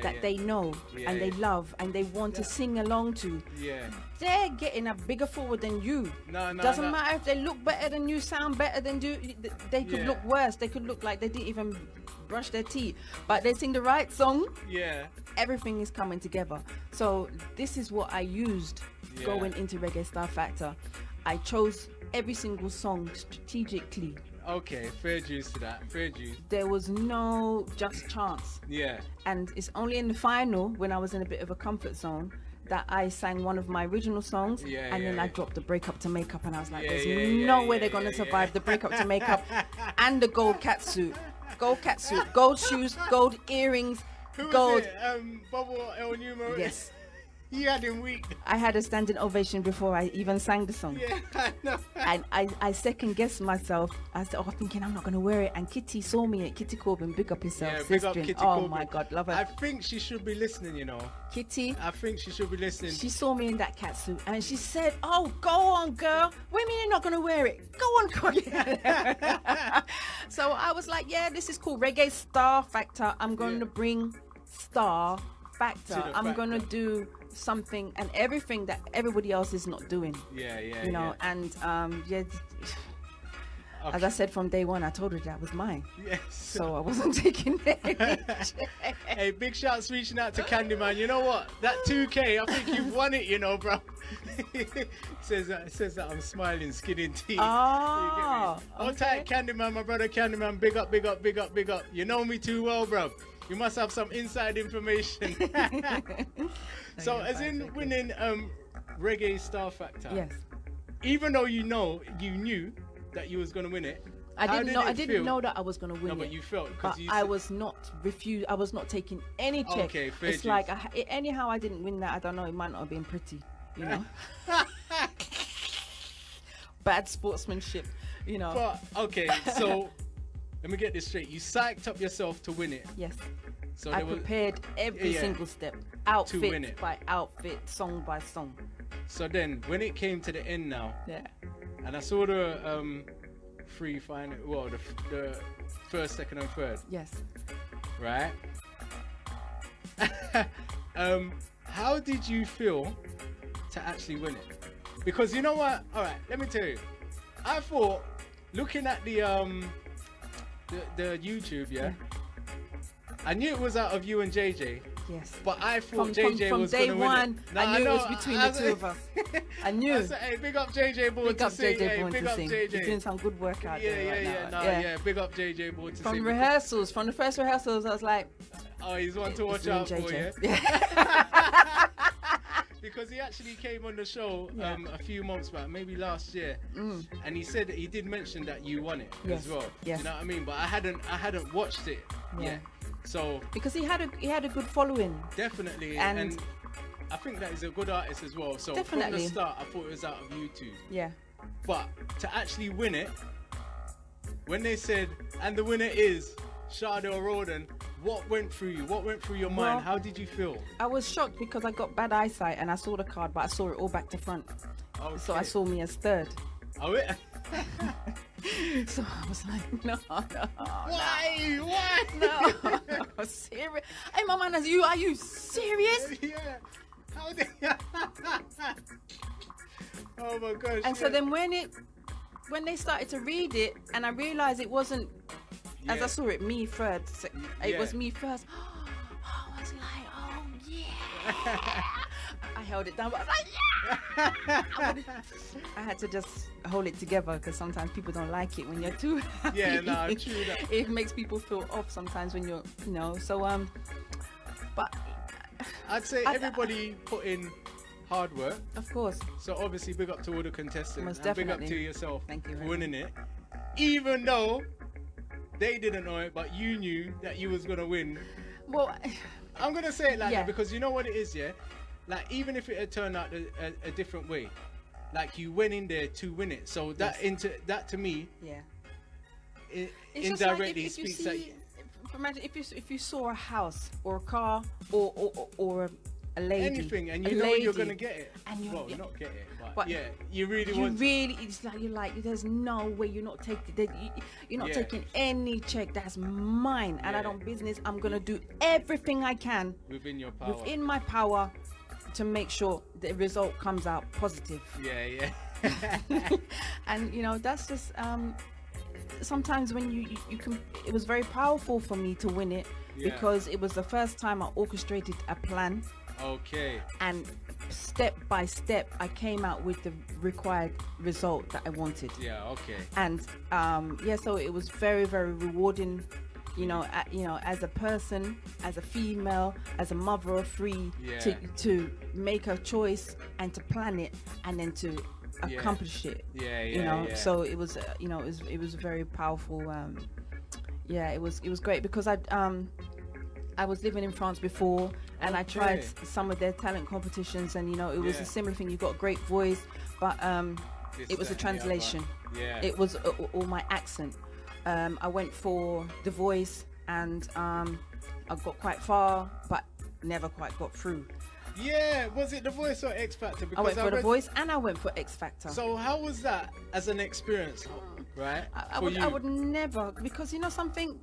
that they know and they love and they want to sing along to, they're getting a bigger forward than you. Doesn't matter if they look better than you, sound better than you. They could look worse. They could look like they didn't even brush their teeth, but they sing the right song. Everything is coming together. So this is what I used going into Reggae Star Factor. I chose every single song strategically. Okay, fair dues to that. Fair dues. There was no just chance. Yeah. And it's only in the final, when I was in a bit of a comfort zone, that I sang one of my original songs, and then I dropped the Break Up to Makeup, and I was like, there's no way they're going to survive the Break Up to Makeup and the gold catsuit. Gold catsuit, gold shoes, gold earrings, gold. Was it? Bubble El Numo? Yes. You had him weak. I had a standing ovation before I even sang the song. Yeah, I know. And I second guessed myself. I said, thinking I'm not going to wear it. And Kitty saw me at Kitty Corbin. Big up yourself. Yeah, big up Kitty Corbin. Oh my God, love her. I think she should be listening, Kitty. I think she should be listening. She saw me in that catsuit and she said, oh, go on, girl. What do you mean you're not going to wear it? Go on, girl. So I was like, this is cool. Reggae Star Factor. I'm going to bring Star Factor. I'm going to do something and everything that everybody else is not doing. And as I said from day one, I told her that was mine. Yes. So I wasn't taking it. Hey, big shouts reaching out to Candyman. You know what? That 2K, I think you've won it, bro. says that I'm smiling, skin in teeth. Oh, Hold tight, Candyman, my brother Candyman. Big up, big up, big up, big up. You know me too well, bro. You must have some inside information. So, as in winning Reggae Star Factor. Yes. Even though you knew that you was gonna win it. I didn't know that I was gonna win it. But you felt, because I was not refused. I was not taking any check. Okay, fair it's juice. Like anyhow I didn't win that. I don't know. It might not have been pretty. Bad sportsmanship. But okay, so let me get this straight. You psyched up yourself to win it. Yes. So I prepared every single step, outfit by outfit, song by song. So then, when it came to the end now, and I saw the three final, well, the first, second, and third. Yes. Right. how did you feel to actually win it? Because you know what? All right, let me tell you. I thought, looking at the YouTube, yeah, I knew it was out of you and JJ. Yes. But I thought JJ from was day going to one, win it. I knew it was between the two of us. I knew. I said, hey, big up JJ Board Big to up sing. JJ Hey, Bourne big to up sing. JJ. He's doing some good work out there right now. Yeah. Big up JJ Board to sing. From rehearsals, from the first rehearsals, I was like, oh, he's one to watch me and out for, JJ. yeah? Because he actually came on the show a few months back, maybe last year, and he said that he did mention that you won it as well. Yes. You know what I mean? But I hadn't watched it yet. So because he had a good following. definitely, And I think that he's a good artist as well. So from Definitely. the start, I thought it was out of YouTube. Yeah. But to actually win it, when they said, and the winner is Chardel Rhoden, what went through you? What went through your Well, mind? How did you feel? I was shocked because I got bad eyesight and I saw the card, but I saw it all back to front. Okay. So I saw me as third. Oh, it? So I was like, no. Why? No. Serious? Hey, my man, are you serious? Yeah. How did? Oh my gosh. And so then when they started to read it, and I realized it wasn't, as I saw it, me first. It was me first. I was like, oh yeah. I held it down, but I was like, yeah. I had to just hold it together because sometimes people don't like it when you're too happy. Yeah, no, true that. It makes people feel off sometimes when you're, so but I'd say everybody put in hard work. of course. So obviously big up to all the contestants. Most and big up definitely. to yourself Thank you for very winning it. Even though they didn't know it, but you knew that you was gonna win. Well, I'm gonna say it like Yeah. that because you know what it is, yeah? Like even if it had turned out a different way, like you went in there to win it. So that that to me, yeah. it It's just like indirectly if you speaks that. imagine if you saw a house or a car or a lady, Anything, and a you know you're lady, gonna get it. and you're- Well, not get it, but, but yeah, you really you want. really, it's like you're like, there's no way you're not taking, you're not Yeah. taking any check. That's mine, and I Yeah. don't business. I'm gonna do everything I can Within your power. within my power to make sure the result comes out positive. Yeah. And that's just sometimes when you can. It was very powerful for me to win it because it was the first time I orchestrated a plan. Okay. And step by step I came out with the required result that I wanted. Yeah. Okay. And so it was very, very rewarding, as a person, as a female, as a mother of three, to make a choice and to plan it and then to accomplish it. Yeah. So it was it was very powerful. It was great because I was living in France before, and I tried some of their talent competitions, and it was a similar thing. You got a great voice, but it was a translation. It was all my accent. I went for The Voice, and I got quite far, but never quite got through. Yeah, was it The Voice or X Factor? I went for The Voice, and I went for X Factor. So how was that as an experience, right? I would never, because something,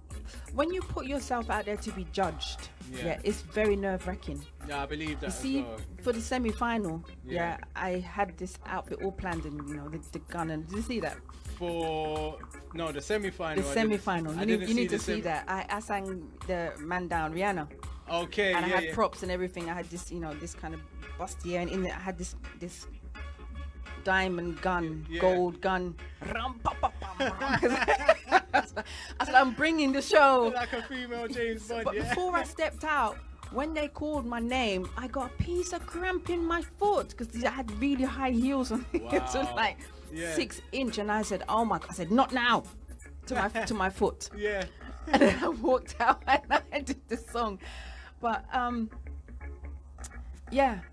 when you put yourself out there to be judged, it's very nerve-wracking. Yeah, I believe that. You see, as well. for the semi-final, I had this outfit all planned, and the gun, and did you see that? The semi-final. The semi-final. You need to see semi- that. I sang the man down, Rihanna. Okay. And I had props and everything. I had this, this kind of bustier, and in it I had this diamond gun, gold gun. I said, I'm bringing the show. Like a female James Bond. But before I stepped out, when they called my name, I got a piece of cramp in my foot because I had really high heels on. So like 6 inch, and I said, "Oh my God!" I said, "Not now," to my foot. Yeah. And then I walked out and I did the song. But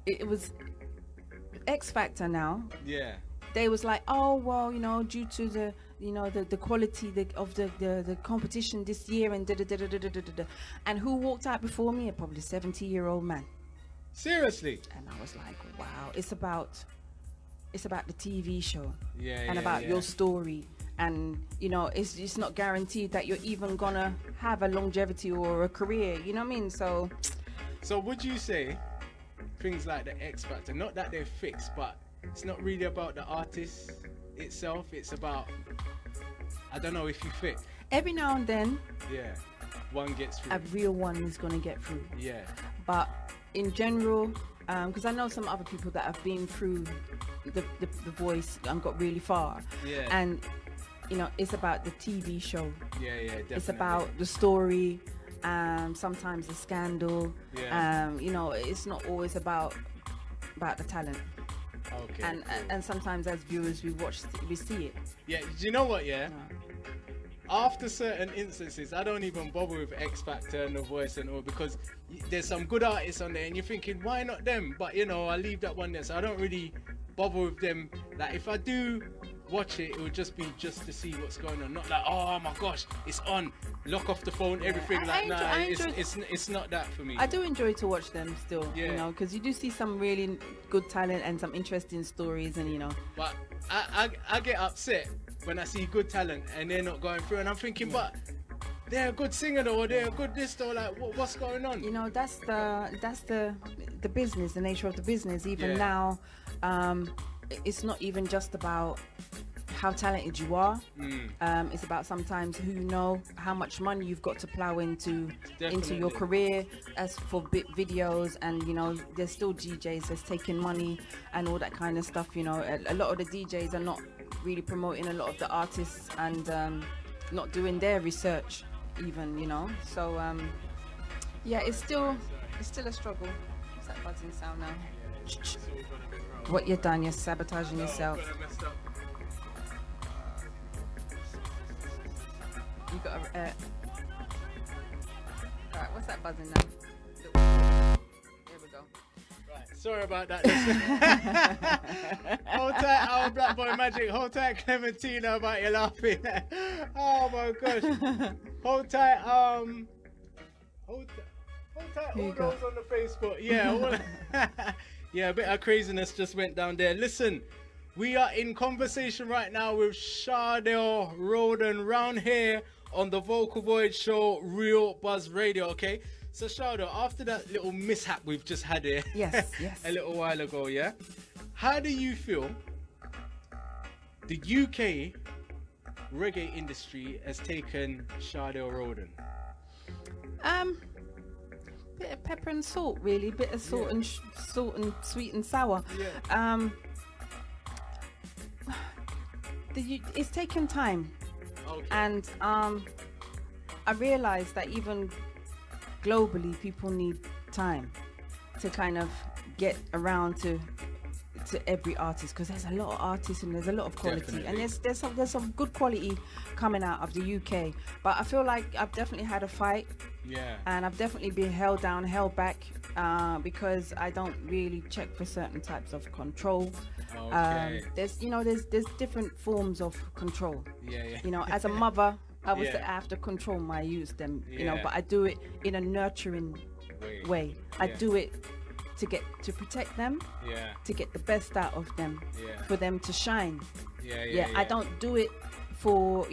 it was X Factor now. Yeah. They was like, oh well, due to the the quality of the competition this year and da. And who walked out before me? Probably a 70-year-old man. Seriously. And I was like, wow, it's about the TV show. And about your story. And it's not guaranteed that you're even gonna have a longevity or a career, you know what I mean? So would you say things like the X Factor, not that they're fixed, but it's not really about the artist itself. It's about, I don't know if you fit. Every now and then, Yeah, one gets through. a real one is going to get through. Yeah, But in general, because I know some other people that have been through the voice and got really far. Yeah. And, you know, it's about the TV show. yeah, definitely. It's about the story, sometimes the scandal. Yeah. You know, it's not always about the talent. Okay. And cool. and sometimes as viewers we see it. Yeah, do you know what? Yeah. No. After certain instances, I don't even bother with X Factor and The Voice and all, because there's some good artists on there and you're thinking, why not them? But you know, I leave that one there, so I don't really bother with them. Like if I do watch it, it would just be just to see what's going on, not like, oh my gosh, it's on, lock off the phone, everything. It's not that for me. I do enjoy to watch them still, Yeah. you know, because you do see some really good talent and some interesting stories, and you know. But I get upset when I see good talent and they're not going through, and I'm thinking, but they're a good singer though, or they're a good this though, like what's going on? You know, that's the business, the nature of the business. Even Yeah. now, it's not even just about how talented you are. It's about sometimes who you know, how much money you've got to plow into your Definitely. career. As for videos, and you know, there's still DJs that's taking money and all that kind of stuff. You know, a lot of the DJs are not really promoting a lot of the artists, and not doing their research even, you know. So yeah, it's still a struggle. What's that buzzing sound now? What you've done, you're sabotaging yourself. You got a alright, what's that buzzing now? There we go. Right, sorry about that. Hold tight, our Black Boy Magic. Hold tight, Clementina, about you laughing. Oh my gosh. Hold tight, hold tight, Here you all go. those on the Facebook. Yeah, yeah, a bit of craziness just went down there. Listen, we are in conversation right now with Chardel Rhoden round here on the Vocal Voyage show, Real Buzz Radio, okay? So Chardel, after that little mishap we've just had here Yes. a little while ago, yeah? How do you feel the UK reggae industry has taken Chardel Rhoden? Bit of pepper and salt, really. Bit of salt and salt and sweet and sour. Yeah. It's taken time, Okay. and I realized that even globally, people need time to kind of get around to every artist, because there's a lot of artists and there's a lot of quality. Definitely. And there's some good quality coming out of the UK. But I feel like I've definitely had a fight, Yeah. and I've definitely been held down, held back, because I don't really check for certain types of control. Okay. There's different forms of control. Yeah. You know, as a mother, I Yeah. have to control my youth, them. You know, Yeah. but I do it in a nurturing way. I Yeah. do it to protect them, Yeah. to get the best out of them, Yeah. for them to shine. Yeah. I don't do it for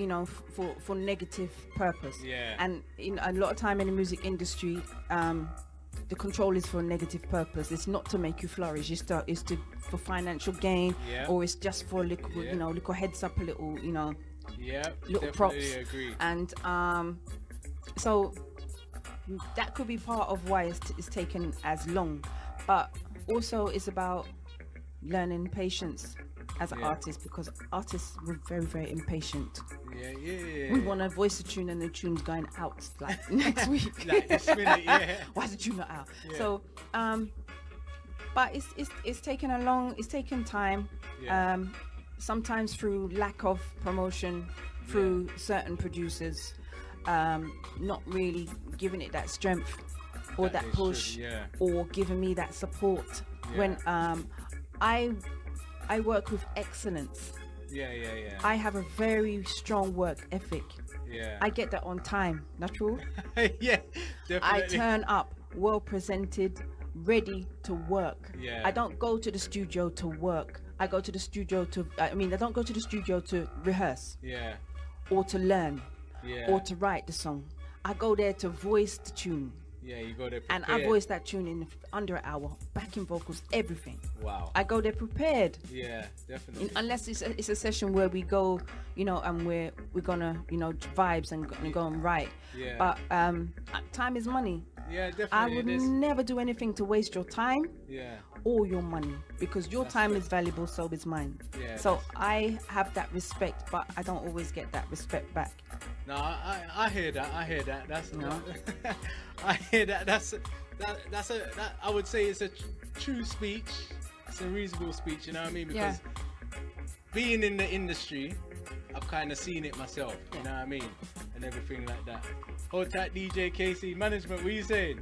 for negative purpose. Yeah. And in a lot of time in the music industry, the control is for a negative purpose. It's not to make you flourish. It's for financial gain, Yeah. or it's just for little, Yeah. little heads up, a little, Yeah. little Definitely props. agree. And so that could be part of why it's taken as long. But also it's about learning patience as an Yeah. artist, because artists were very, very impatient. Yeah. We want to voice a tune and the tune's going out like next week. Like this minute, yeah. Why is the tune not out? Yeah. So but it's taken time. Yeah. Sometimes through lack of promotion, through certain producers not really giving it that strength or That that is true, push, yeah. or giving me that support. Yeah. When I work with excellence. Yeah. I have a very strong work ethic. Yeah. I get that on time, natural. Yeah, I definitely. turn up well presented, ready to work. Yeah. I don't go to the studio to work. I go to the studio I don't go to the studio to rehearse Yeah. or to learn Yeah. or to write the song. I go there to voice the tune. Yeah, you go there And prepared. I voiced that tune in under an hour, backing vocals, everything. Wow. I go there prepared. Yeah, definitely. Unless it's a session where we go, you know, and we're gonna, you know, vibes and go and write. Yeah. But time is money. Yeah, definitely. I would it is. never do anything to waste your time Yeah. or your money, because your time is valuable, so is mine. Yeah, So I have that respect, but I don't always get that respect back. No, I hear that. I hear that. That's No. I hear that. That I would say it's a true speech. It's a reasonable speech. You know what I mean? Because being in the industry, I've kind of seen it myself. You know what I mean? And everything like that. Hold tight, DJ Casey. Management, what are you saying?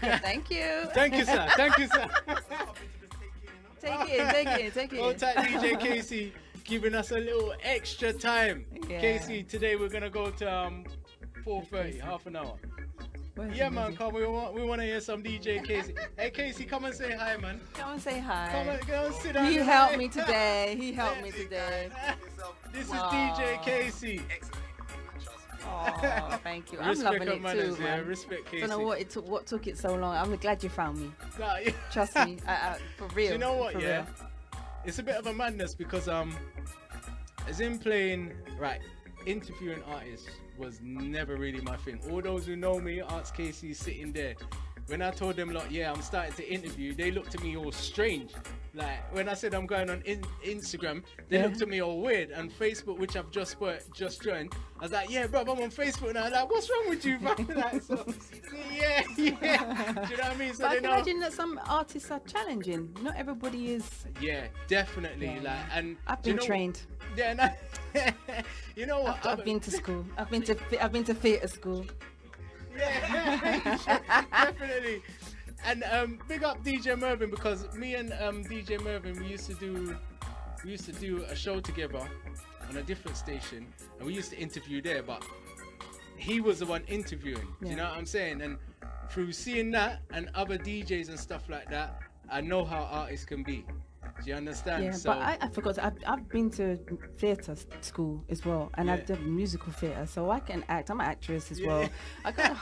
Thank you. Thank you, sir. Thank you, sir. Take it. Hold tight, DJ Casey, giving us a little extra time. Yeah. Casey, today we're gonna go to 4:30, half an hour. Where's Yeah, the man, music? come. We want to hear some DJ Casey. Hey, Casey, come and say hi, man. Come and say hi. Come and sit down. He and helped hi. me today. He helped me today. This is Aw. DJ Casey. Oh, thank you. I'm Respect loving her it manners, too, yeah. man. Respect Casey. Don't know what took it so long. I'm glad you found me. Nah, yeah. Trust me, for real. Do you know what? for Yeah, real. it's a bit of a madness because as in playing right, interviewing artists was never really my thing. All those who know me, Arts Casey sitting there. When I told them like, yeah, I'm starting to interview, they looked at me all strange. Like when I said I'm going on Instagram, they looked at me all weird. And Facebook, which I've just joined, I was like, yeah, bro, I'm on Facebook now. Like, what's wrong with you, bro? Like, so, yeah. Do you know what I mean? So But I they can know. imagine that some artists are challenging. Not everybody is. Yeah, definitely. Yeah. Like, and I've do you been know- trained. Yeah, no, you know what? I've been to school. I've been to theatre school. Yeah, definitely. And big up DJ Mervin, because me and DJ Mervin we used to do a show together on a different station, and we used to interview there, but he was the one interviewing. Do you know what I'm saying? And through seeing that and other DJs and stuff like that, I know how artists can be. Do you understand? Yeah, So, but I forgot. I've been to theatre school as well, and I've Yeah. done musical theatre, so I can act. I'm an actress as Yeah. well. I got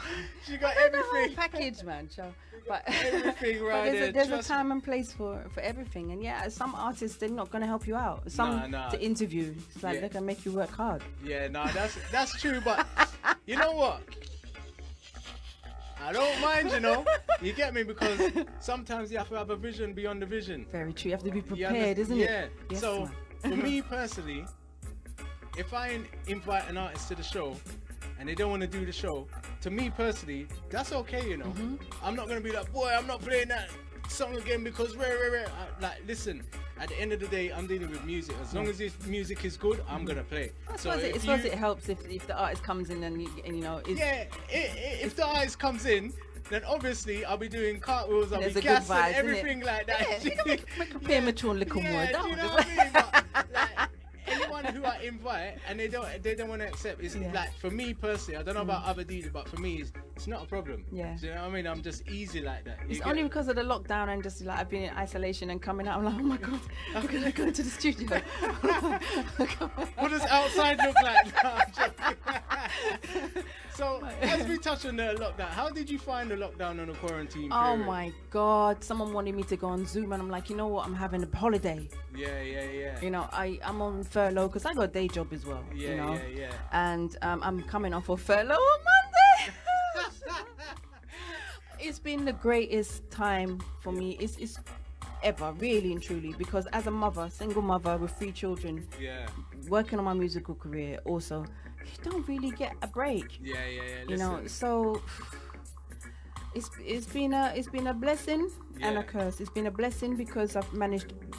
she got the whole everything. package, man. But Everything but right there, there's a trust me. time and place for everything, and yeah, some artists they're not gonna help you out. Some Nah. to interview, it's like Yeah. they're gonna make you work hard. Yeah, no, that's true, but you know what? I don't mind, you know. You get me? Because sometimes you have to have a vision beyond the vision. Very true. You have to be You prepared, isn't yeah. it? Yes, So man. for me personally, if I invite an artist to the show and they don't want to do the show, to me personally, that's okay, you know. Mm-hmm. I'm not gonna be like, boy, I'm not playing that song again because rare. Like, listen, at the end of the day, I'm dealing with music. As long as this music is good, I'm gonna play. I So suppose, if I suppose you- it helps if the artist comes in and you know is yeah, if the eyes comes in, then obviously I'll be doing cartwheels, I'll There's be a good gassing, vibe, isn't it? everything like that. Yeah, you can make a premature little more. Yeah, That do you know one. what I mean? But, like, anyone who I invite and they don't want to accept, it's Yeah. like, for me personally, I don't know about other DJs, but for me it's not a problem. Yeah. Do you know what I mean? I'm just easy like that. You It's get only me? because of the lockdown and just like I've been in isolation and coming out. I'm like, oh my god, I'm gonna go to the studio. What does outside look like? No, I'm joking. So, as we touch on the lockdown, how did you find the lockdown and the quarantine period? Oh my god, someone wanted me to go on Zoom and I'm like, you know what, I'm having a holiday. Yeah. You know, I'm on furlough because I got a day job as well. Yeah, you know? yeah. And I'm coming off of furlough on Monday. It's been the greatest time for me. It's ever, really and truly, because as a mother, single mother with 3 children, Yeah. working on my musical career also, you don't really get a break. Yeah. You know, Listen. so it's been a blessing and Yeah. a curse. It's been a blessing because I've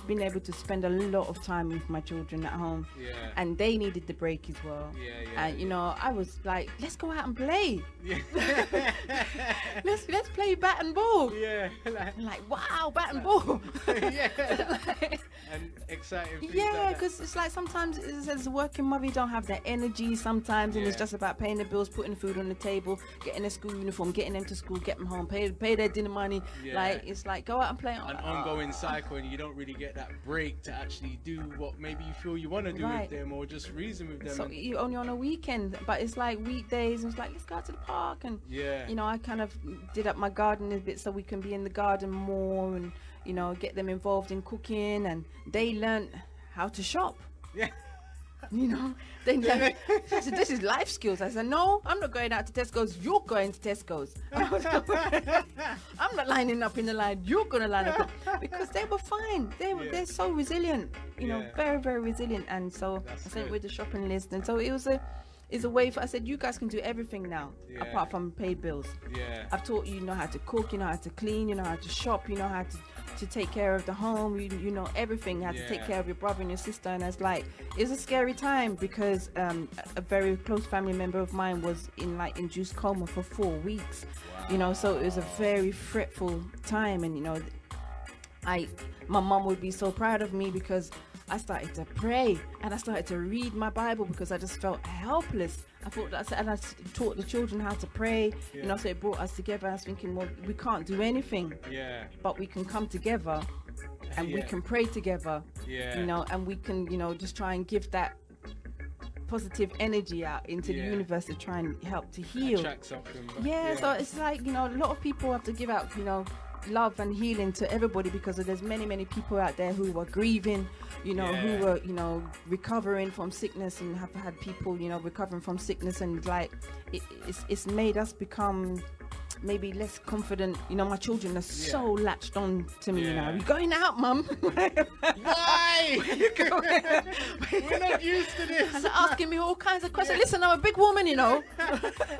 been able to spend a lot of time with my children at home, Yeah. and they needed the break as well. Yeah. And you know, I was like, let's go out and play. Yeah. Let's play bat and ball. Yeah. Like, I'm like, wow, bat and ball. yeah. Like, And exciting things yeah, like that. because it's like sometimes as a working mother, you don't have that energy sometimes, and it's Yeah. just about paying the bills, putting food on the table, getting a school uniform, getting them to school, get them home, pay their dinner money. Yeah. Like it's like go out and play an ongoing cycle, and you don't really get that break to actually do what maybe you feel you want to do with them, or just reason with them. So you only on a weekend, but it's like weekdays, and it's like, let's go out to the park. And you know, I kind of did up my garden a bit so we can be in the garden more, and you know, get them involved in cooking, and they learn how to shop. You know, they said, this is life skills. I said, no, I'm not going out to Tesco's. You're going to Tesco's. I'm not lining up in the line. You're going to line up. Because they were fine. They're so resilient, you know, very, very resilient. And so I sent with the shopping list. And so it's a way for, I said, you guys can do everything now, apart from pay bills. I've taught you, you know how to cook, you know how to clean, you know how to shop, you know how to take care of the home, you know everything, how to take care of your brother and your sister. And it's like, it's a scary time because a very close family member of mine was in like induced coma for 4 weeks. You know, so it was a very fretful time. And you know, my mom would be so proud of me because I started to pray and I started to read my Bible because I just felt helpless. I thought that, and I taught the children how to pray, you know, so it brought us together. I was thinking, well, we can't do anything, but we can come together and we can pray together, you know, and we can, you know, just try and give that positive energy out into the universe to try and help to heal. Attract something, so it's like, you know, a lot of people have to give out, you know, love and healing to everybody because there's many people out there who are grieving, you know, who were, you know, recovering from sickness, and have had people, you know, recovering from sickness, and like it's made us become maybe less confident. You know, my children are so latched on to me now. You're going out, mum. Why? We're not used to this. And they're asking me all kinds of questions. Listen, I'm a big woman, you know.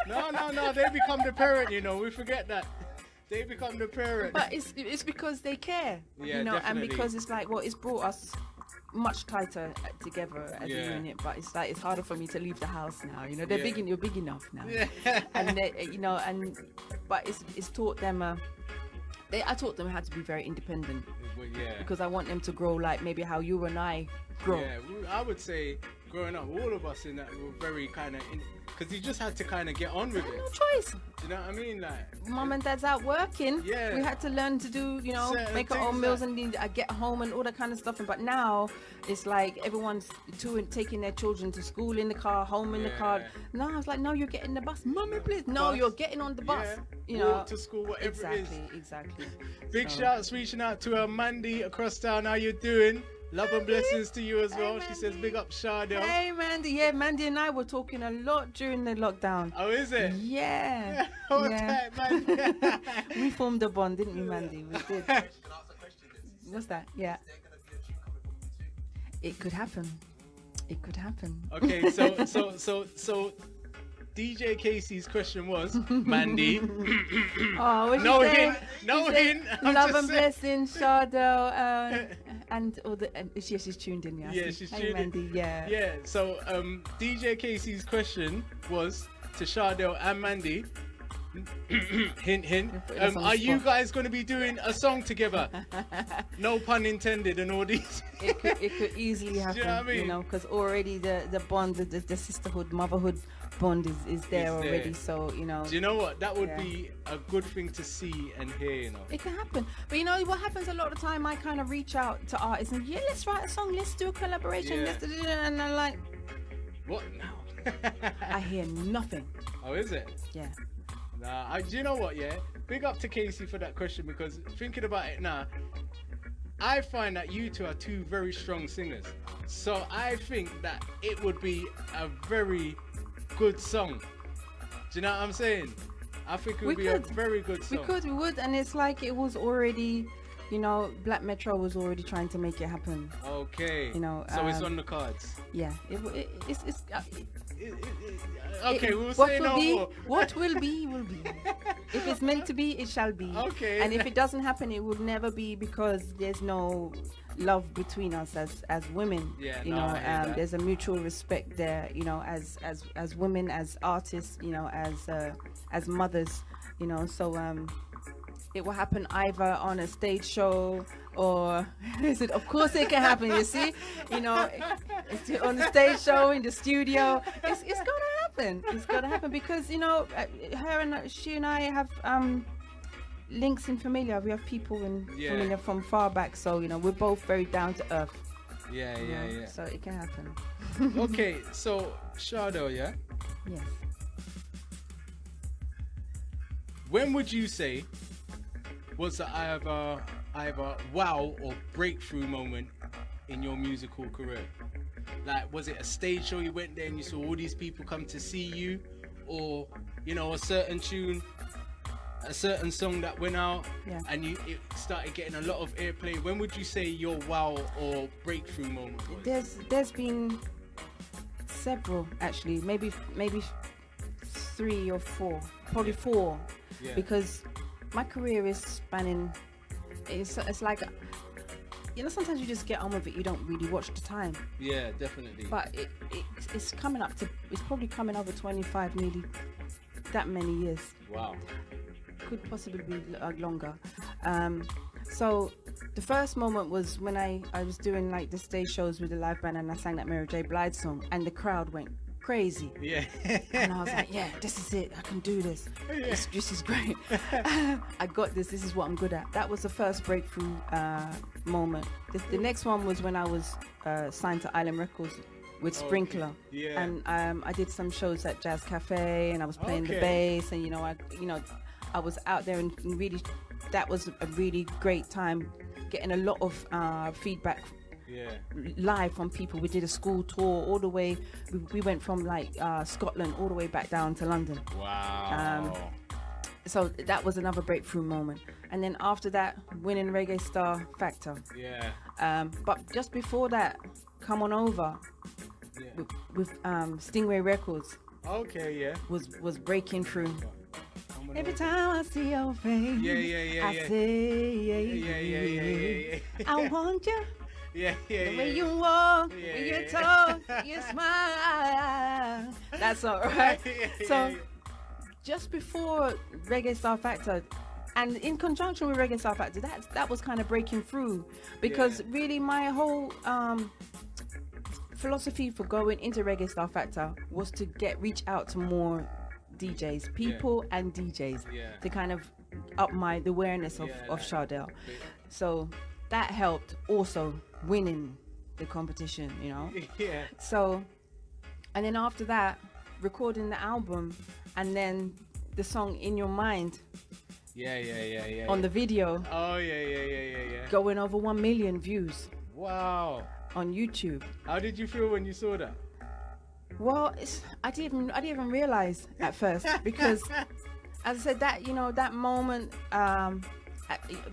No, they become the parent, you know, we forget that. They become the parent. But it's because they care, you know, definitely. and because it's like, well, it's brought us much tighter together as a unit. But it's like, it's harder for me to leave the house now, you know. They're you're big enough now, and they, you know, and but it's taught them I taught them how to be very independent, because I want them to grow like maybe how you and I grow. I would say growing up, all of us in that were very kind of, because you just had to kind of get on with it. No choice. Do you know what I mean? Like, mum and dad's out working. We had to learn to do, you know, make our own meals and get home and all that kind of stuff. But now it's like everyone's taking their children to school in the car, home in the car. No, I was like, no, you're getting the bus, mummy, please. No, you're getting on the bus. You know, walk to school, whatever it is. Exactly. Big shouts reaching out to Mandy across town. How you doing? Love and blessings to you as well. She says, big up Chardel. Hey, Mandy. Yeah, Mandy and I were talking a lot during the lockdown. Oh, is it? Yeah. Hold tight, Mandy. We formed a bond, didn't we, Mandy? We did. What's that? Yeah. It could happen. It could happen. Okay, so DJ Casey's question was, Mandy. No hint. Love and blessings, Chardel. And all the she's tuned in. She's tuned in. Mandy, Yeah. So DJ Casey's question was to Chardel and Mandy. Hint. Are you guys going to be doing a song together? No pun intended, and all these. It could easily happen. You know what I mean? You know, because already the bond, the sisterhood, motherhood bond is there already. So you know. Do you know what? That would be a good thing to see and hear. You know. It can happen, but you know what happens a lot of the time? I kind of reach out to artists and let's write a song, let's do a collaboration, and I'm like, what now? I hear nothing. Oh, is it? Yeah. Nah, do you know what? Yeah, big up to Casey for that question, because thinking about it now, I find that you two are two very strong singers. So I think that it would be a very good song. Do you know what I'm saying? I think it would be a very good song. We would, and it's like it was already, you know, Black Metro was already trying to make it happen. Okay. You know, so it's on the cards. Yeah, it's. Okay, we'll say no more. What will be, will be. If it's meant to be, it shall be. Okay. And if it doesn't happen, it will never be, because there's no love between us as women. Yeah, you know, there's a mutual respect there. You know, as women, as artists. You know, as mothers. You know, so it will happen either on a stage show or is it? Of course, it can happen. You see, you know, it's on the stage show, in the studio. It's gonna happen. It's gonna happen because you know, she and I have links in familiar. We have people in Yeah. familiar from far back, so you know we're both very down to earth. Yeah, you yeah, know, yeah. So it can happen. Okay, so Chardel, yeah. Yes. When would you say was the either wow or breakthrough moment in your musical career? Like, was it a stage show you went there and you saw all these people come to see you, or you know, a certain tune, a certain song that went out, Yeah. and it started getting a lot of airplay? When would you say your wow or breakthrough moment was? There's been several actually, maybe 3 or 4, probably 4, Yeah. because my career is spanning. It's like, you know, sometimes you just get on with it. You don't really watch the time, Yeah, definitely. but it's coming up to. It's probably coming over 25, nearly that many years. Wow. Could possibly be longer. So the first moment was when I was doing like the stage shows with the live band, and I sang that Mary J. Blige song, and the crowd went crazy. Yeah. And I was like, yeah, this is it. I can do this. This is great. I got this. This is what I'm good at. That was the first breakthrough moment. The next one was when I was signed to Island Records with Sprinkler. Yeah. And I did some shows at Jazz Cafe, and I was playing the Okay. bass, and I was out there, and really, that was a really great time, getting a lot of feedback Yeah. live from people. We did a school tour all the way. We went from like Scotland all the way back down to London. Wow. So that was another breakthrough moment. And then after that, winning Reggae Star Factor. Yeah. But just before that, Come On Over Yeah. with Stingray Records Okay. Yeah. was breaking through. Come on Every over. time I see your face, Yeah. I say, Yeah. I want you. Yeah. The way you walk, the way you Yeah. talk, you smile. That's all right. So just before Reggae Star Factor, and in conjunction with Reggae Star Factor, that was kind of breaking through, because Yeah. really my whole philosophy for going into Reggae Star Factor was to reach out to more DJs, people and DJs, Yeah. to kind of up the awareness of Yeah, like- Chardel. So that helped also winning the competition, you know. Yeah. So, and then after that, recording the album, and then the song In Your Mind Yeah. on the video Oh yeah. going over 1 million views Wow. on YouTube. How did you feel when you saw that? Well, I didn't even realize at first, because as I said, that moment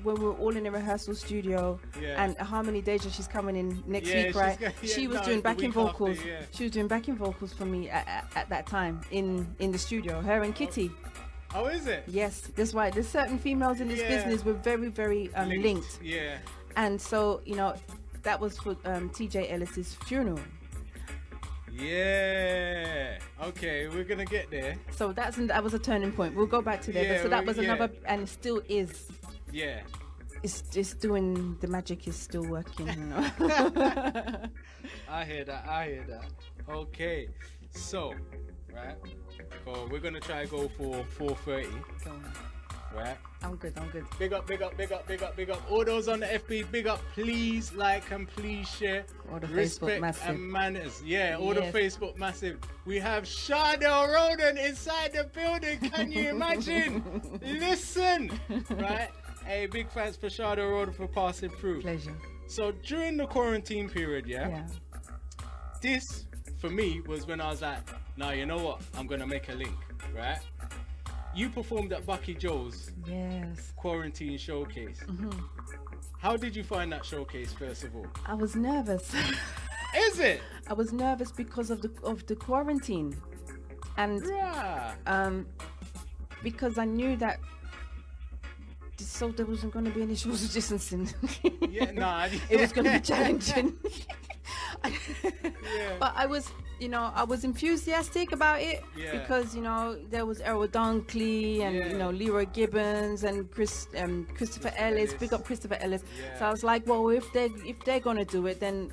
when we were all in the rehearsal studio, Yeah. and Harmony Deja, she's coming in next Yeah, week, she's right? go- yeah, She was no, doing the backing week after, vocals. yeah. She was doing backing vocals for me at that time in the studio. Her and Kitty. Oh, is it? Yes, that's why there's certain females in this Yeah. business. We're very, very linked. Yeah. And so, that was for TJ Ellis's funeral. Yeah. Okay, we're gonna get there. So that was a turning point. We'll go back to there. Yeah, So that was yeah. another, and it still is. Yeah. It's doing, the magic is still working. I hear that. Okay. So, right. So we're gonna try go for 4:30. Go on. Right. I'm good. Big up. All those on the FB, big up. Please like and please share. All the Facebook Respect massive. and manners. Yeah, all the Yes. Facebook massive. We have Chardel Rhoden inside the building. Can you imagine? Listen. Right. Hey, big thanks for Chardel Rhoden for passing through. Pleasure. So during the quarantine period, Yeah. this for me was when I was like, nah, you know what? I'm gonna make a link, right? You performed at Bucky Joe's Yes. quarantine showcase. How did you find that showcase, first of all? I was nervous. Is it? I was nervous because of the quarantine, and Bruh. because I knew that. So there wasn't going to be any social distancing. Yeah, nah. It was going to be challenging. Yeah. But I was enthusiastic about it, Yeah. because there was Errol Dunkley and Yeah. Leroy Gibbons and Christopher Ellis. Big up Christopher Ellis. Yeah. So I was like, well, if they're gonna do it, then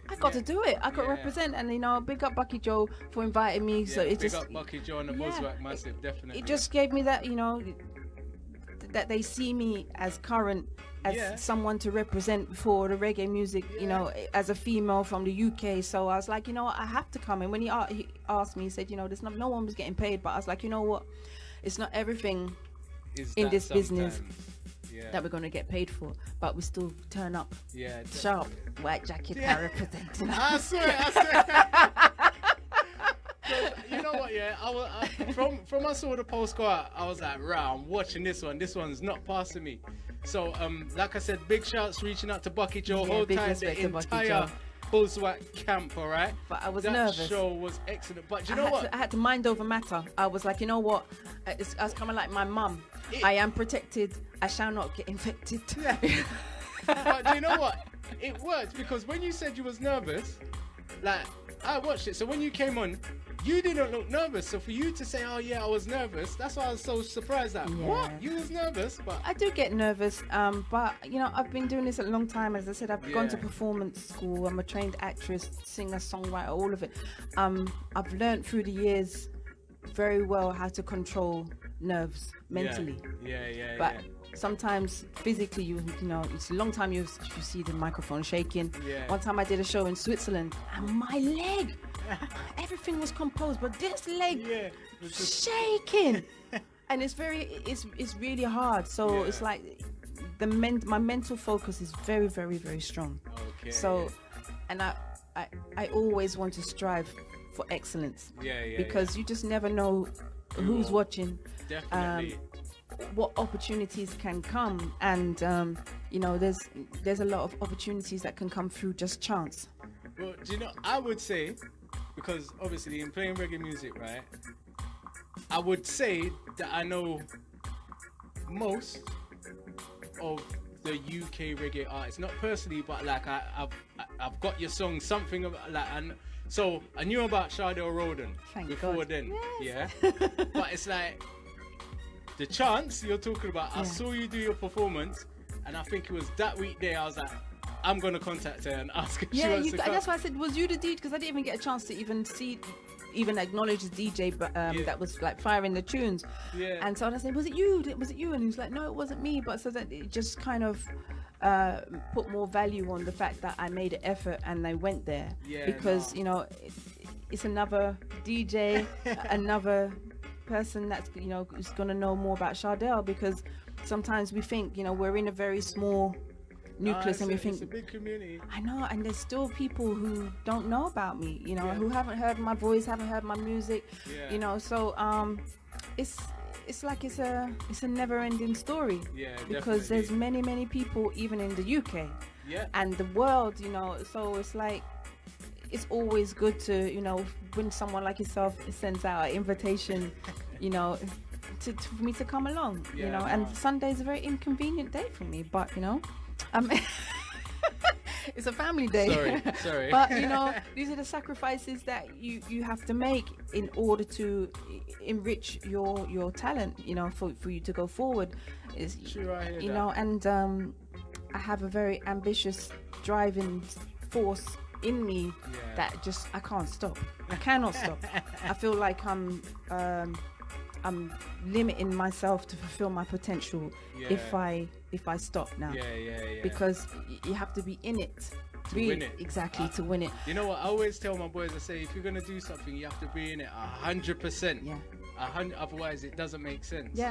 I got to do it. I got to Yeah. represent, and big up Bucky Joe for inviting me. So Yeah, it big just up Bucky Joe and the yeah, Buzzwhack massive, definitely. it just gave me that that they see me as current, as someone to represent for the reggae music, you know, as a female from the UK. So I was like, you know what, I have to come. And when he asked me, he said, you know, there's no one was getting paid, but I was like, you know what, it's not everything in this business that we're going to get paid for, but we still turn up sharp, white jacket, representing. I swear. You know what, from I saw the post go out, I was like, right, I'm watching this one's not passing me. So like I said, big shouts reaching out to Bucky Joe, whole time, the entire Bullswhack camp, all right? But I was that nervous. That show was excellent, but you know what? I had to mind over matter. I was like, you know what, I was coming like my mum. I am protected, I shall not get infected. But do you know what? It worked, because when you said you was nervous, like, I watched it, so when you came on, you didn't look nervous. So for you to say, oh yeah, I was nervous, that's why I was so surprised at. What? You was nervous? But I do get nervous, but you know, I've been doing this a long time. As I said, I've gone to performance school. I'm a trained actress, singer, songwriter, all of it. I've learned through the years very well how to control nerves mentally. But sometimes physically, you know, it's a long time you see the microphone shaking. One time I did a show in Switzerland, and my leg, everything was composed, but this leg was shaking. And it's really hard. So it's like my mental focus is very, very, very strong. So, and I always want to strive for excellence. Because you just never know who's watching. Definitely. What opportunities can come, and you know, there's a lot of opportunities that can come through just chance. Well, do you know, I would say, because obviously in playing reggae music, right, I would say that I know most of the UK reggae artists, not personally, but like I've got your song, something about, like, and so I knew about Chardel Rhoden before then. But it's like the chance you're talking about, I saw you do your performance, and I think it was that week there, I was like, I'm going to contact her and ask if she wants to come. That's why I said, was you the DJ? Because I didn't even get a chance to even acknowledge the DJ, but that was like firing the tunes. And so I said, was it you? And he was like, no, it wasn't me. But so that it just kind of put more value on the fact that I made an effort and I went there. Because, you know, it's another DJ, another person that's, you know, is going to know more about Chardel, because sometimes we think, you know, we're in a very small nucleus, and we think it's a big community. I know, and there's still people who don't know about me, you know, who haven't heard my voice, haven't heard my music, you know. So it's like it's a never-ending story, because there's many people even in the UK and the world, you know. So it's like, it's always good to, you know, when someone like yourself sends out an invitation, you know, for me to come along, you know. And Sunday's a very inconvenient day for me, but you know, it's a family day. Sorry. But you know, these are the sacrifices that you have to make in order to enrich your talent, you know, for you to go forward. Is you know, and I have a very ambitious driving force in me that just I can't stop. I cannot stop. I feel like I'm limiting myself to fulfill my potential if I stop now. Because you have to be in it to win it. Exactly, to win it. You know what? I always tell my boys, I say, if you're gonna do something, you have to be in it 100%. Otherwise, it doesn't make sense. You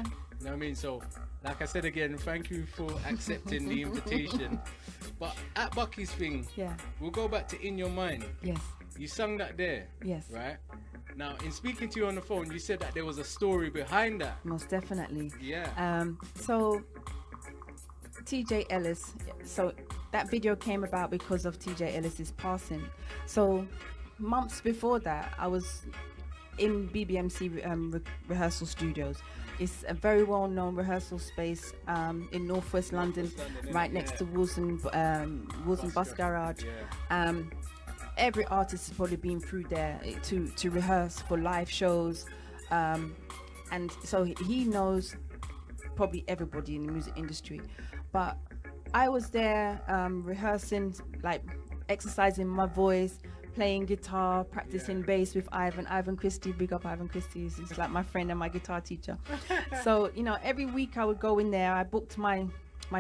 know what I mean? So, like I said again, thank you for accepting the invitation. But at Bucky's thing, we'll go back to In Your Mind. You sung that there. Right? Now, in speaking to you on the phone, you said that there was a story behind that. Most definitely. So, TJ Ellis. So that video came about because of TJ Ellis's passing. So months before that, I was in BBMC rehearsal studios. It's a very well-known rehearsal space in northwest London, right next to Wilson Bus Garage. Every artist has probably been through there to rehearse for live shows, and so he knows probably everybody in the music industry. But I was there rehearsing, like exercising my voice, playing guitar, practicing bass with Ivan Christie. Big up Ivan Christie. He's like my friend and my guitar teacher. So, you know, every week I would go in there. I booked my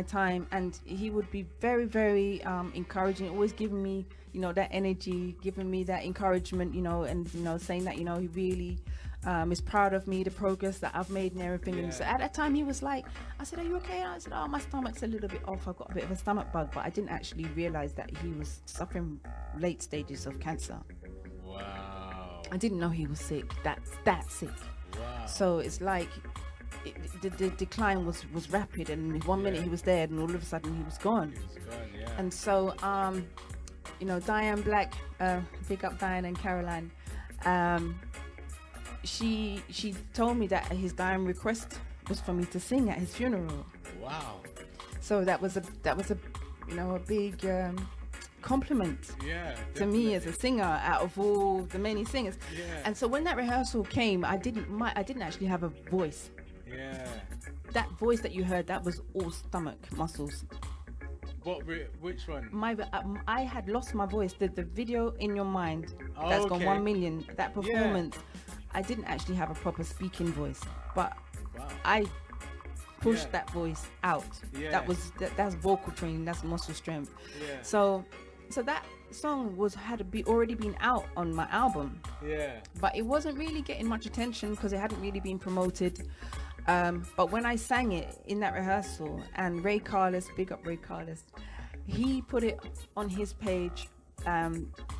time, and he would be very, very encouraging, always giving me, you know, that energy, giving me that encouragement, you know, and, you know, saying that, you know, he really is proud of me, the progress that I've made and everything. And so at that time he was like, I said, are you okay? I said, oh, my stomach's a little bit off, I've got a bit of a stomach bug. But I didn't actually realize that he was suffering late stages of cancer. Wow. I didn't know he was sick, that sick. Wow. So it's like the decline was rapid, and one minute he was there and all of a sudden he was gone. Yeah. And so you know, Diane Black, big up Diane and Caroline, she told me that his dying request was for me to sing at his funeral. Wow. So that was a you know, a big compliment to me as a singer out of all the many singers. And so when that rehearsal came, I didn't actually have a voice. That voice that you heard, that was all stomach muscles. Which one? I had lost my voice. The video In Your Mind, that's gone 1 million, that performance, I didn't actually have a proper speaking voice, but I pushed that voice out. That's vocal training, that's muscle strength. So that song had already been out on my album, but it wasn't really getting much attention because it hadn't really been promoted. But when I sang it in that rehearsal, and Ray Carlos, big up Ray Carlos, he put it on his page,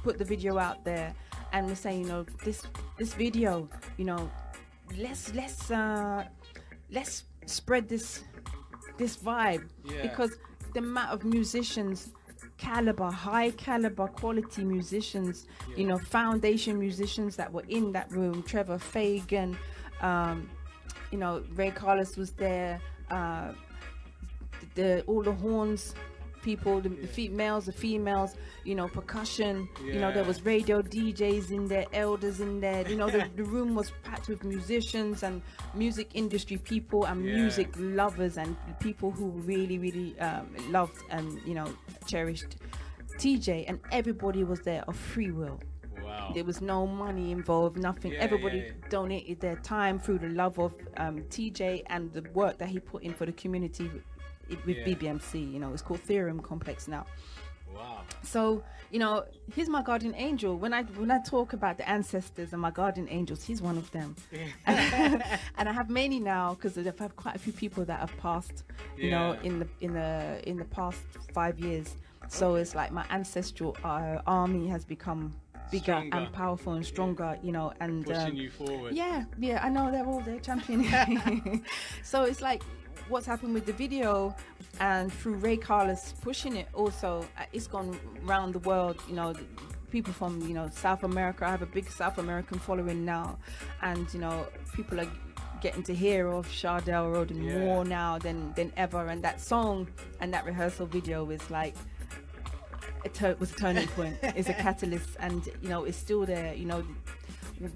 put the video out there, and was saying, you know, this video, you know, let's spread this vibe, because the amount of musicians, high caliber quality musicians, you know, foundation musicians that were in that room, Trevor Fagan, you know, Ray Carlos was there, all the horns people, the males, the females, you know, percussion, you know, there was radio DJs in there, elders in there, you know, the room was packed with musicians and music industry people and music lovers and people who really, really loved and, you know, cherished TJ, and everybody was there of free will. Wow. There was no money involved, nothing. Everybody donated their time through the love of TJ and the work that he put in for the community with BBMC. You know, it's called Theorem Complex now. Wow. So, you know, he's my guardian angel. When I talk about the ancestors and my guardian angels, he's one of them. And I have many now because I've had quite a few people that have passed, you know, in the past 5 years. So it's like my ancestral army has become bigger and powerful and stronger, you know, and pushing you forward. Yeah, I know they're all there championing. So it's like what's happened with the video, and through Ray Carlos pushing it also, it's gone around the world, you know, people from, you know, South America. I have a big South American following now, and, you know, people are getting to hear of Chardel Rhoden more now than ever, and that song and that rehearsal video is like was a turning point. It's a catalyst, and, you know, it's still there. You know,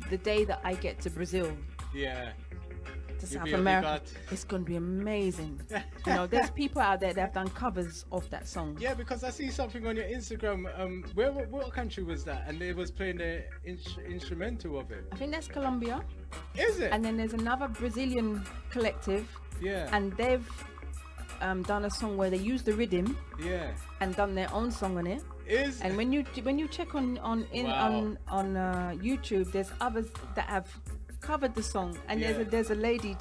the day that I get to Brazil, to South America, it's going to be amazing. You know, there's people out there that have done covers of that song. Yeah, because I see something on your Instagram. What country was that? And they was playing the instrumental of it. I think that's Colombia. Is it? And then there's another Brazilian collective. Yeah. And they've done a song where they use the rhythm. Yeah. And done their own song on it. And when you check on YouTube, there's others that have covered the song, and there's a lady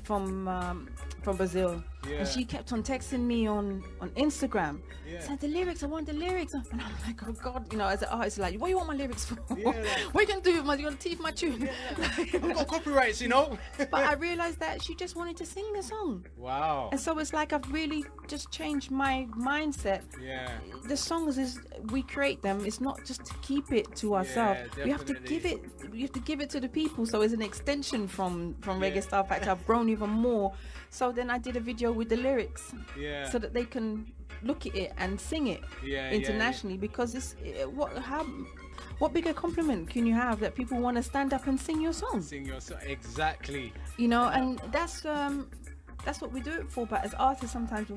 from Brazil, and she kept on texting me on Instagram, said the lyrics, I want the lyrics, and I'm like, oh God, you know, as an artist, like, what do you want my lyrics for? What are you gonna do? You're gonna teeth my tune? I've got copyrights, you know. But I realized that she just wanted to sing the song. Wow. And so it's like I've really just changed my mindset. Yeah. The songs we create them. It's not just to keep it to ourselves. We have to give it. We have to give it to the people. So it's an extension from Reggae Star Factor. I've grown even more. So then I did a video with the lyrics, so that they can look at it and sing it internationally. Because it's what bigger compliment can you have that people want to stand up and sing your song? Sing your song, exactly. You know, and that's that's what we do it for. But as artists, sometimes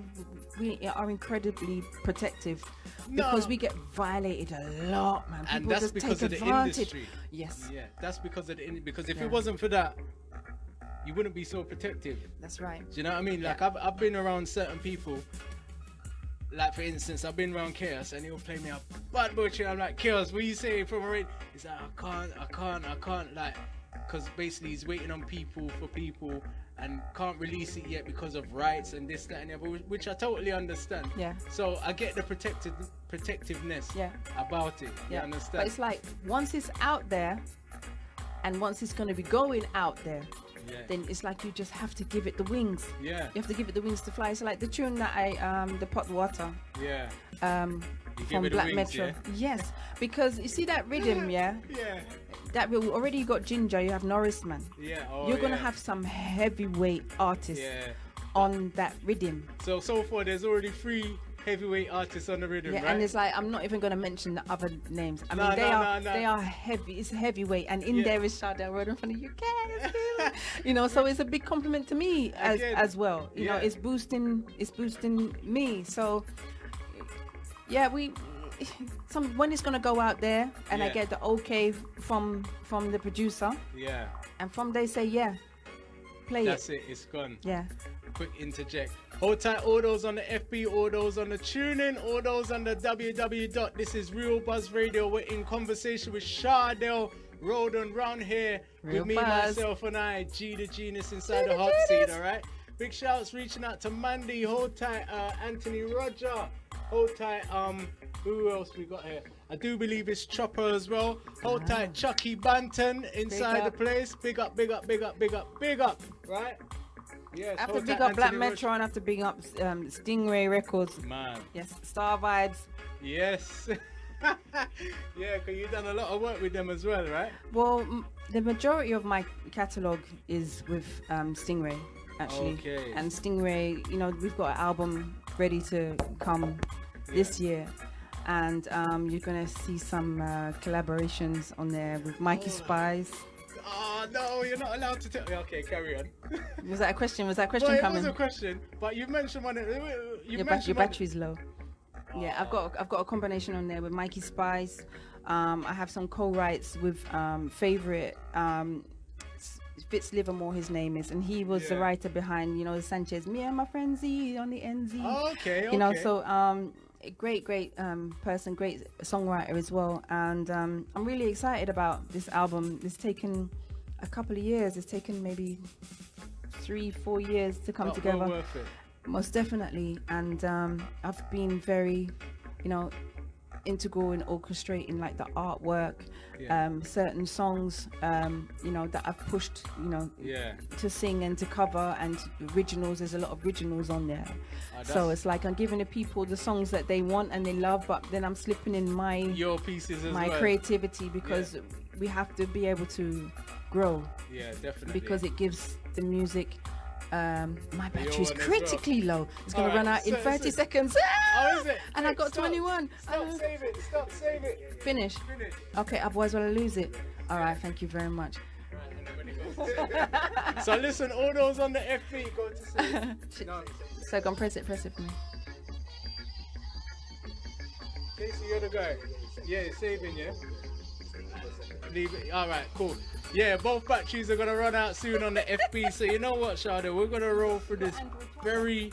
we are incredibly protective because we get violated a lot, man. People And that's just because take of the advantage. industry. Yes, Yeah, that's because of because if it wasn't for that, you wouldn't be so protective. that's right. Do you know what I mean? Like I've been around certain people. Like for instance, I've been around Chaos and he'll play me a bad butcher. I'm like, Chaos, what you saying from a radio? He's like, I can't, like, because basically he's waiting on people and can't release it yet because of rights and this, that, and the other, which I totally understand. Yeah. So I get the protectiveness about it. You understand? But it's like once it's out there, and once it's going to be going out there, then it's like you just have to give it the wings. Yeah. You have to give it the wings to fly. So like the tune that the pot water. Yeah. From give it the Black wings, Metro. yeah? Yes, because you see that rhythm, Yeah. That already you got Ginger, you have Norris, man. Yeah. Oh, You're gonna have some heavyweight artists on that rhythm. So far, there's already 3 heavyweight artists on the rhythm, right? And it's like I'm not even gonna mention the other names. I mean, they are heavy. It's heavyweight, and in there is Chardel Rhoden from the UK. You know, so it's a big compliment to me as well. You know, it's boosting me. So yeah, when it's gonna go out there, and I get the okay from the producer. Yeah. And from they say play That's it. It's gone. Yeah. Quick interject. Hold tight, all those on the FB, all those on the tuning, all those on the www. This is Real Buzz Radio. We're in conversation with Chardel Rhoden round here with me, myself, and I, G the Genius inside the hot seat, alright? Big shouts reaching out to Mandy, hold tight, Anthony Roger, hold tight, who else we got here? I do believe it's Chopper as well. Hold tight, Chucky Banton inside the place. Big up, right? Yes, I have to big up Black Metro and I have to big up Stingray Records. Man. Yes, Star Vibes. Yes. Yeah, because you've done a lot of work with them as well, right? Well, the majority of my catalogue is with Stingray, actually. Okay. And Stingray, you know, we've got an album ready to come this year. And you're going to see some collaborations on there with Mikey Spice. Oh, no, you're not allowed to tell. Okay, carry on. Was that a question? Was that a question well, coming? It was a question, but you mentioned one. Your battery's low. Yeah, I've got a combination on there with Mikey Spice. I have some co-writes with favorite Fitz Livermore, his name is, and he was the writer behind, you know, the Sanchez, Me and My Friend Z on the NZ. Okay. You know, so a great person, great songwriter as well, and I'm really excited about this album. It's taken a couple of years. It's taken maybe 3-4 years to come together. Well worth it. Most definitely, and I've been very, you know, integral in orchestrating like the artwork, certain songs, you know, that I've pushed, you know, to sing and to cover, and originals. There's a lot of originals on there, so it's like I'm giving the people the songs that they want and they love, but then I'm slipping in your pieces as my creativity, because we have to be able to grow. Yeah, definitely. Because it gives the music. My battery's critically low. It's going to run out in 30 seconds. Oh, is it? And I got 21. Stop, save it. Finish. Okay, otherwise will I lose it? All right, thank you very much. So listen, all those on the FB, go to save. No. So go and press it for me. Casey, you're the guy. Yeah, it's saving, yeah? Leave it. All right, cool. Yeah, both batteries are gonna run out soon on the FB. So you know what, Chardel, we're gonna roll through this very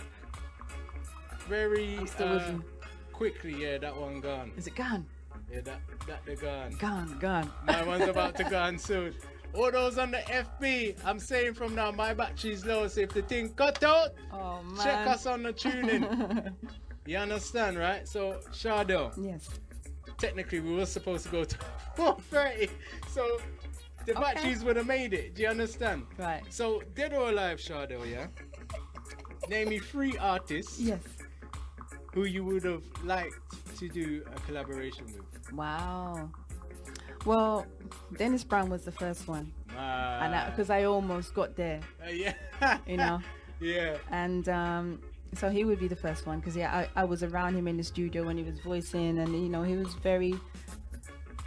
quickly. Yeah, that one gone. Is it gone? Yeah, that they're gone. Gone. My one's about to go on soon. All those on the FB, I'm saying from now, my battery's low. So if the thing cut out, check us on the tuning. You understand, right? So Chardel. Yes. Technically, we were supposed to go to 4:30. So. The batteries would have made it. Do you understand? Right. So, dead or alive, Chardel, yeah? Name me 3 artists. Yes. Who you would have liked to do a collaboration with. Wow. Well, Dennis Brown was the first one. And because I almost got there. Yeah. You know? Yeah. And so he would be the first one, because I was around him in the studio when he was voicing, and you know, he was very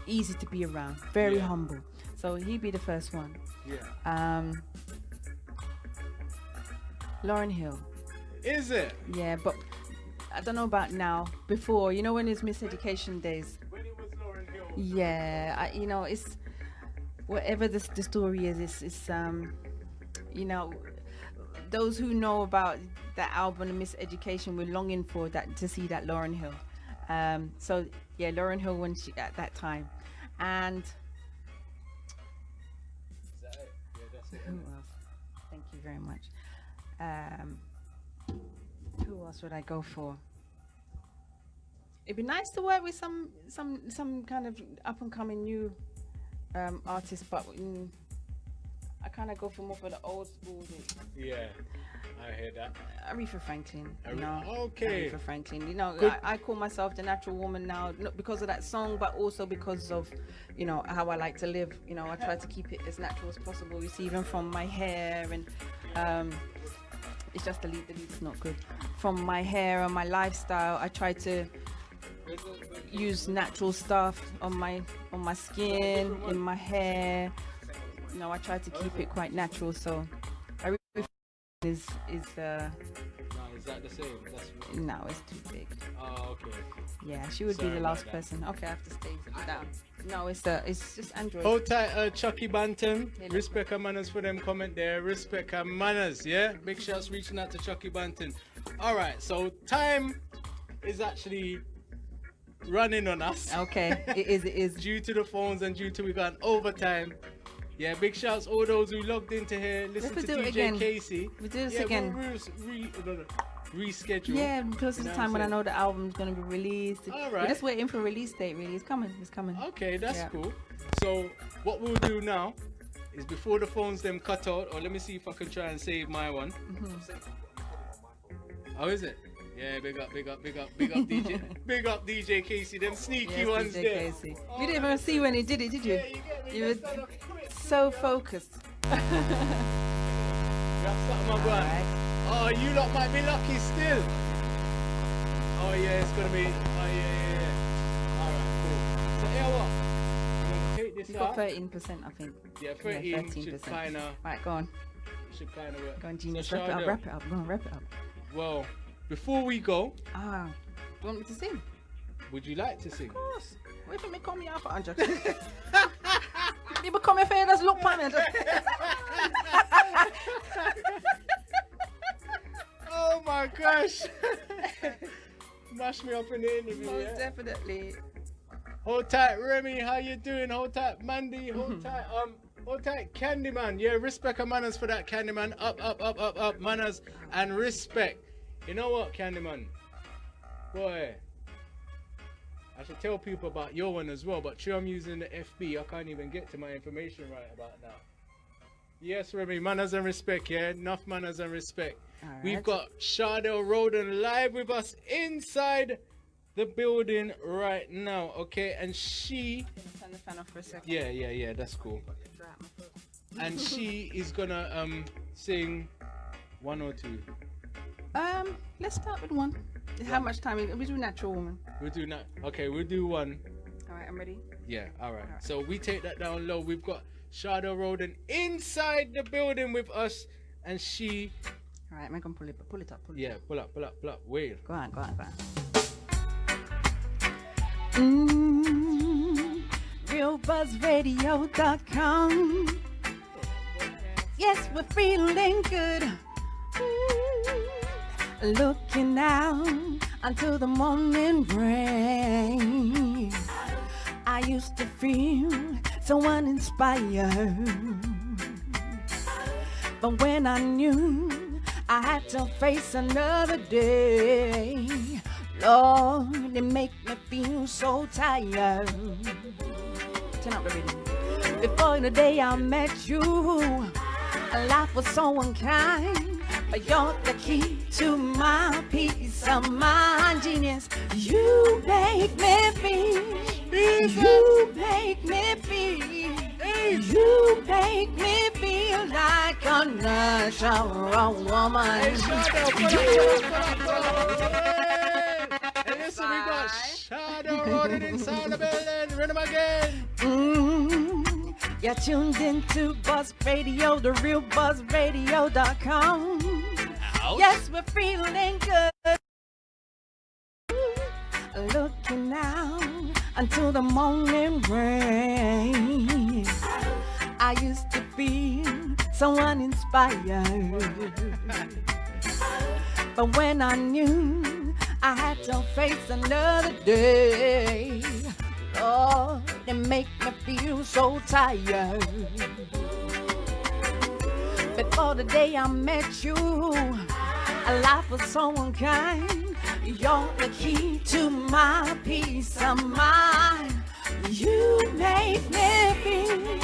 easy to be around, very humble. So he'd be the first one. Yeah. Lauryn Hill. Is it? Yeah, but I don't know about now. Before, you know, when it's miseducation days. When it was Lauryn Hill. Yeah, you know, it's whatever the story is. It's you know, those who know about that album, The Miseducation, were longing for that to see that Lauryn Hill. So yeah, Lauryn Hill when she at that time, and Is that it? Yeah, that's it. who else? Thank you very much. Who else would I go for? It'd be nice to work with some kind of up and coming new artists, but I kind of go for more for the old school. Yeah, I hear that. Aretha Franklin. Okay. Aretha Franklin. You know, Good. I call myself the natural woman now, not because of that song, but also because of, you know, how I like to live. You know, I try to keep it as natural as possible. You see, even from my hair and it's just the lead is not good. From my hair and my lifestyle, I try to use natural stuff on my skin, in my hair. You know, I try to keep it quite natural. So, I really is No, is that the same? That's no, it's too big. Oh, okay. Yeah, she would Sorry be the about last that. person. Okay, I have to stay down. No, it's just Android. Hold tight, Chucky Banton. Yeah, Respect her manners for them comment there. Respect her manners, yeah? Big shouts reaching out to Chucky Banton. Alright, so time is actually running on us. Okay, it is. Due to the phones and due to we got overtime. Yeah, big shouts all those who logged into here. Listen Let's to do it DJ again. Casey. We do this Yeah, again. We'll reschedule. Yeah, because You it's know time what when I I'm know the album's gonna be released. All We're right. just waiting for a release date. Really, it's coming. It's coming. Okay, that's Yeah. cool. So what we'll do now is before the phones them cut out, or let me see if I can try and save my one. Oh, is it? Yeah, big up DJ, big up DJ Casey. Them sneaky Yes, ones DJ there. Casey. You didn't even see when he did it, did you? Yeah, you get me. You That's were kind of quick. so focused. Got something on going. Alright. Oh, you lot might be lucky still. Oh yeah, it's gonna be. Oh yeah. Alright, cool. So yeah, what? I'm gonna take this You've got out. 13%, I think. Yeah, 13 should 13%. kinda Right, go on. work. Go on, genius. So Wrap it up. Chardel, Wrap it up. Go on, wrap it up. well, before we go, Ah, you want me to sing? would you like to sing? Of course. Wait for me, call me up, Andrew. People come here for just look at me. Oh my gosh! Mash me up in the interview. Most Yeah? definitely. Hold tight, Remy. How you doing? Hold tight, Mandy. Hold tight, Candyman. Yeah, respect and manners for that, Candyman. Up, manners and respect. You know what, Candyman? Boy, I should tell people about your one as well, but sure I'm using the FB. I can't even get to my information right about now. Yes, Remy, manners and respect, yeah? Enough manners and respect. All We've right. got Chardel Rhoden live with us inside the building right now, okay? And she, Turn the fan off for a second. yeah, that's cool. And she is gonna sing one or two. Let's start with one. How much time? We do Natural Woman. We'll do that. Okay, we'll do one. All right, I'm ready. Yeah, all right. So we take that down low. We've got Chardel Rhoden inside the building with us, and she, All right, I'm gonna pull it up. Pull it yeah, pull up. Wait. Go on. RealBuzzRadio.com. Yes, we're feeling good. Looking out until the morning rain. I used to feel so uninspired, but when I knew I had to face another day, Lord, it make me feel so tired. Turn up the radio. Before the day I met you, life was so unkind, but you're the key to my peace of mind. Genius, you make me feel. You make me feel. You make me feel like a natural woman. Hey, Chardel, pull up. Hey, listen, we got Chardel Rhoden inside the building. Rhythm again. You're tuned into Buzz Radio, the RealBuzzRadio.com. Yes, we're feeling good. Looking out until the morning rain. I used to feel so uninspired, but when I knew I had to face another day, Lord, it make me feel so tired. Before the day I met you, life was so unkind. You're the key to my peace of mind. You make me feel.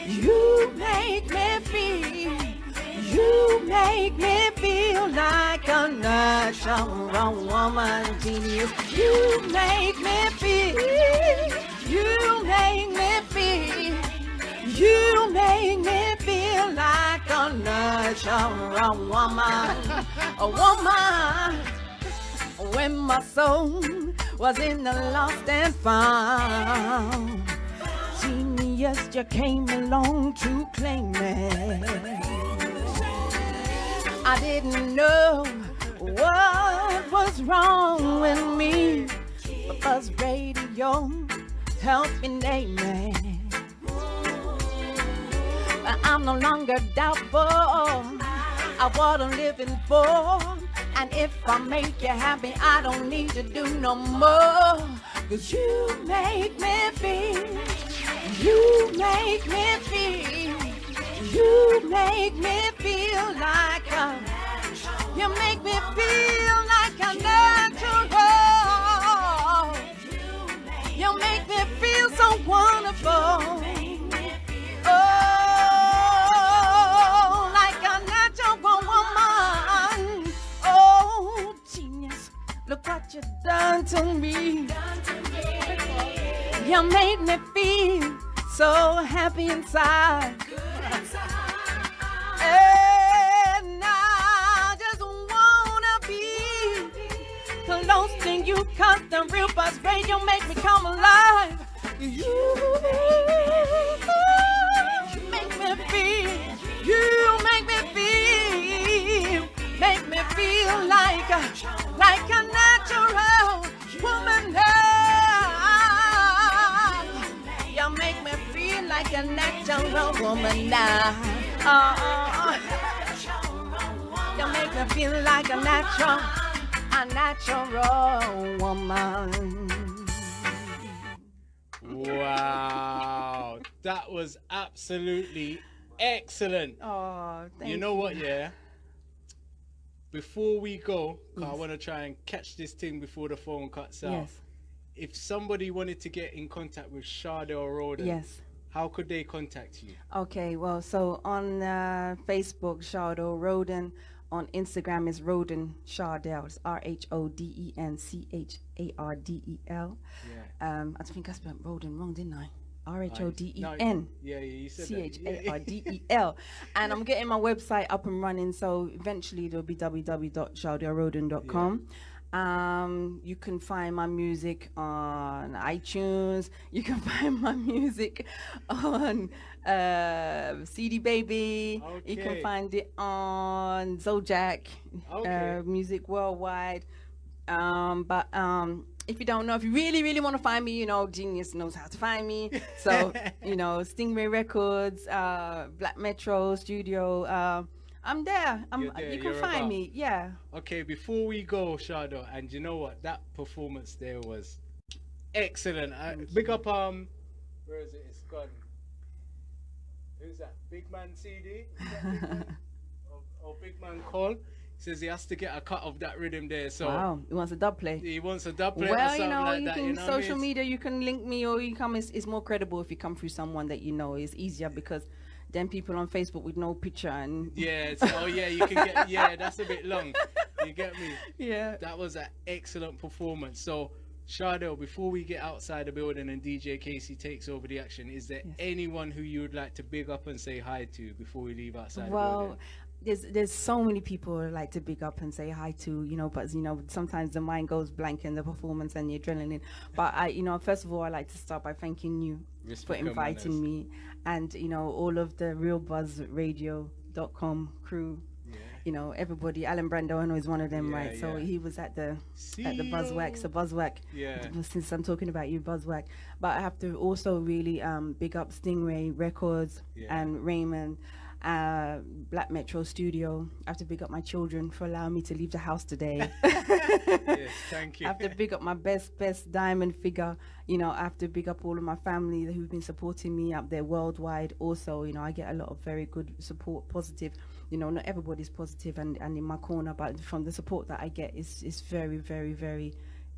You make me feel. You make me feel like a natural woman. Genius. You make me feel. You make me feel. You make me feel like a natural woman. A woman. When my soul was in the lost and found, genius, you came along to claim me. I didn't know what was wrong with me, but Buzz Radio helped me name me. But I'm no longer doubtful of what I'm living for. And if I make you happy, I don't need to do no more. 'Cause you make me feel. You make me feel. You make me feel like a. You make me feel like a natural. You make me feel so wonderful. Look what you done to me. You made me feel so happy inside. And I just wanna be close to you, 'cause the real Buzz Radio make me come alive. You make me feel. You make me feel. Make me feel like a natural woman now. You make me feel like a natural woman now. You make me feel like a natural woman. Wow, that was absolutely excellent. Oh, thank you know what, yeah? Before we go, 'cause I want to try and catch this thing before the phone cuts out. Yes. If somebody wanted to get in contact with Chardel Rhoden, Yes. how could they contact you? Okay, well, so on Facebook, Chardel Rhoden. On Instagram is Rhoden Chardel. It's RHODENCHARDEL. Yeah. I think I spelled Rhoden wrong, didn't I? No, RHODEN. yeah, you said CHARDEL. And I'm getting my website up and running, so eventually it'll be www.chardelrhoden.com. You can find my music on iTunes. You can find my music on CD Baby. You can Okay. find it on Zojak, Okay. Music Worldwide. But if you don't know, if you really want to find me, Genius knows how to find me. So, Stingray Records, Black Metro Studio. I'm there. You're there, You can you're find about. me. Yeah. Okay, before we go, Chardel, and you know what? That performance there was excellent. Big up, where is it? It's gone. Who's that? Big Man CD? Is that Big Man? or Big Man Call? Says he has to get a cut of that rhythm there. So Wow. He wants a dub play. he wants a dub play or Well, something like you that. can You know what I social mean? media. You can link me, or you come. It's more credible if you come through someone that you know. It's easier because then people on Facebook with no picture and Yeah. So, you can get. Yeah, that's a bit long. You get me? yeah. That was an excellent performance. So, Chardel, before we get outside the building and DJ Casey takes over the action, is there anyone who you would like to big up and say hi to before we leave outside the building? There's so many people I like to big up and say hi to, but sometimes the mind goes blank in the performance and the adrenaline. But first of all, I like to start by thanking you for inviting me, and all of the realbuzzradio.com crew. You know, everybody. Alan Brandon was one of them, Yeah, right? So yeah. he was at the Buzzwhack. So Buzzwhack. Yeah. Since I'm talking about you, Buzzwhack. But I have to also really big up Stingray Records and Raymond. Black Metro Studio. I have to big up my children for allowing me to leave the house today. Yes, thank you. I have to big up my best diamond figure. You know, I have to big up all of my family who've been supporting me up there worldwide. Also, you know, I get a lot of very good support, positive. You know, not everybody's positive and in my corner, but from the support that I get is very, very, very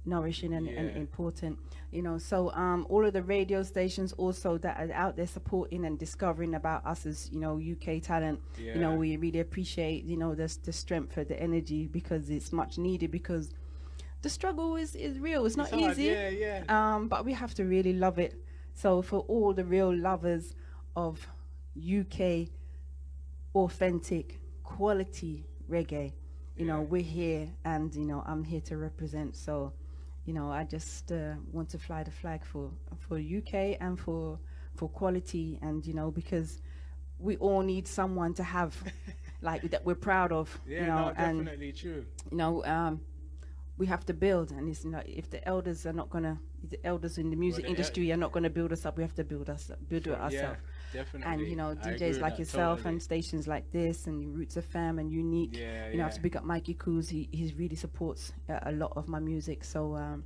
nourishing and important. You know, so all of the radio stations also that are out there supporting and discovering about us as, you know, UK talent. You know, we really appreciate, you know, the strength for the energy, because it's much needed, because the struggle is real. It's not hard, easy. But we have to really love it. So for all the real lovers of UK authentic quality reggae, you know, we're here, and you know, I'm here to represent. So, you know, I just want to fly the flag for UK and for quality, and you know, because we all need someone to have like that we're proud of. Yeah, you know, no, definitely true. You know, we have to build, and it's, you know, if the elders are not gonna, the elders in the music industry are not gonna build us up, we have to build it ourselves. Yeah, definitely. And you know, I agree DJs with like that yourself totally. and stations like this and Roots FM and Unique. You know, I have to pick up Mikey Coos. He really supports a lot of my music. So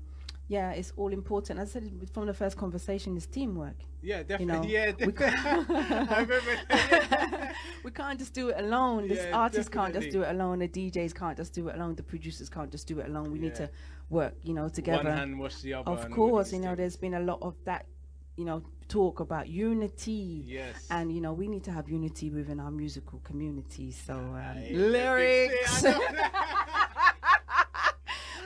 yeah, it's all important. As I said from the first conversation, it's teamwork. Yeah, definitely. You know, We I remember. we can't just do it alone. The artists can't just definitely. do it alone. The DJs can't just do it alone. The producers can't just do it alone. We need to work, you know, together. One hand wash the other. Of and all course, these you know, things. there's been a lot of that, you know, talk about unity. Yes. And, you know, we need to have unity within our musical community. So, Hey, lyrics. I know.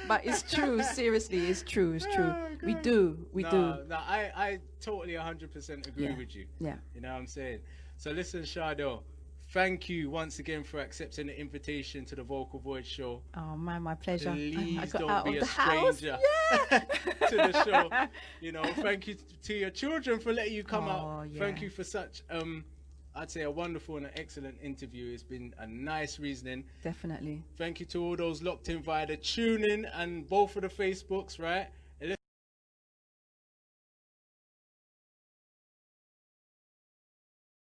But it's true, seriously, it's true, it's true. Oh, We God. do. No, I totally 100% agree with you. Yeah. You know what I'm saying? So listen, Chardel, thank you once again for accepting the invitation to the Vocal Voyage show. Oh, man, my pleasure. I Please got don't out be of a the house. stranger Yeah. to the show. You know, thank you to your children for letting you come Oh, out. yeah. Thank you for such, I'd say, a wonderful and an excellent interview. It's been a nice reasoning. Definitely. Thank you to all those locked in via the tuning and both of the Facebooks, right?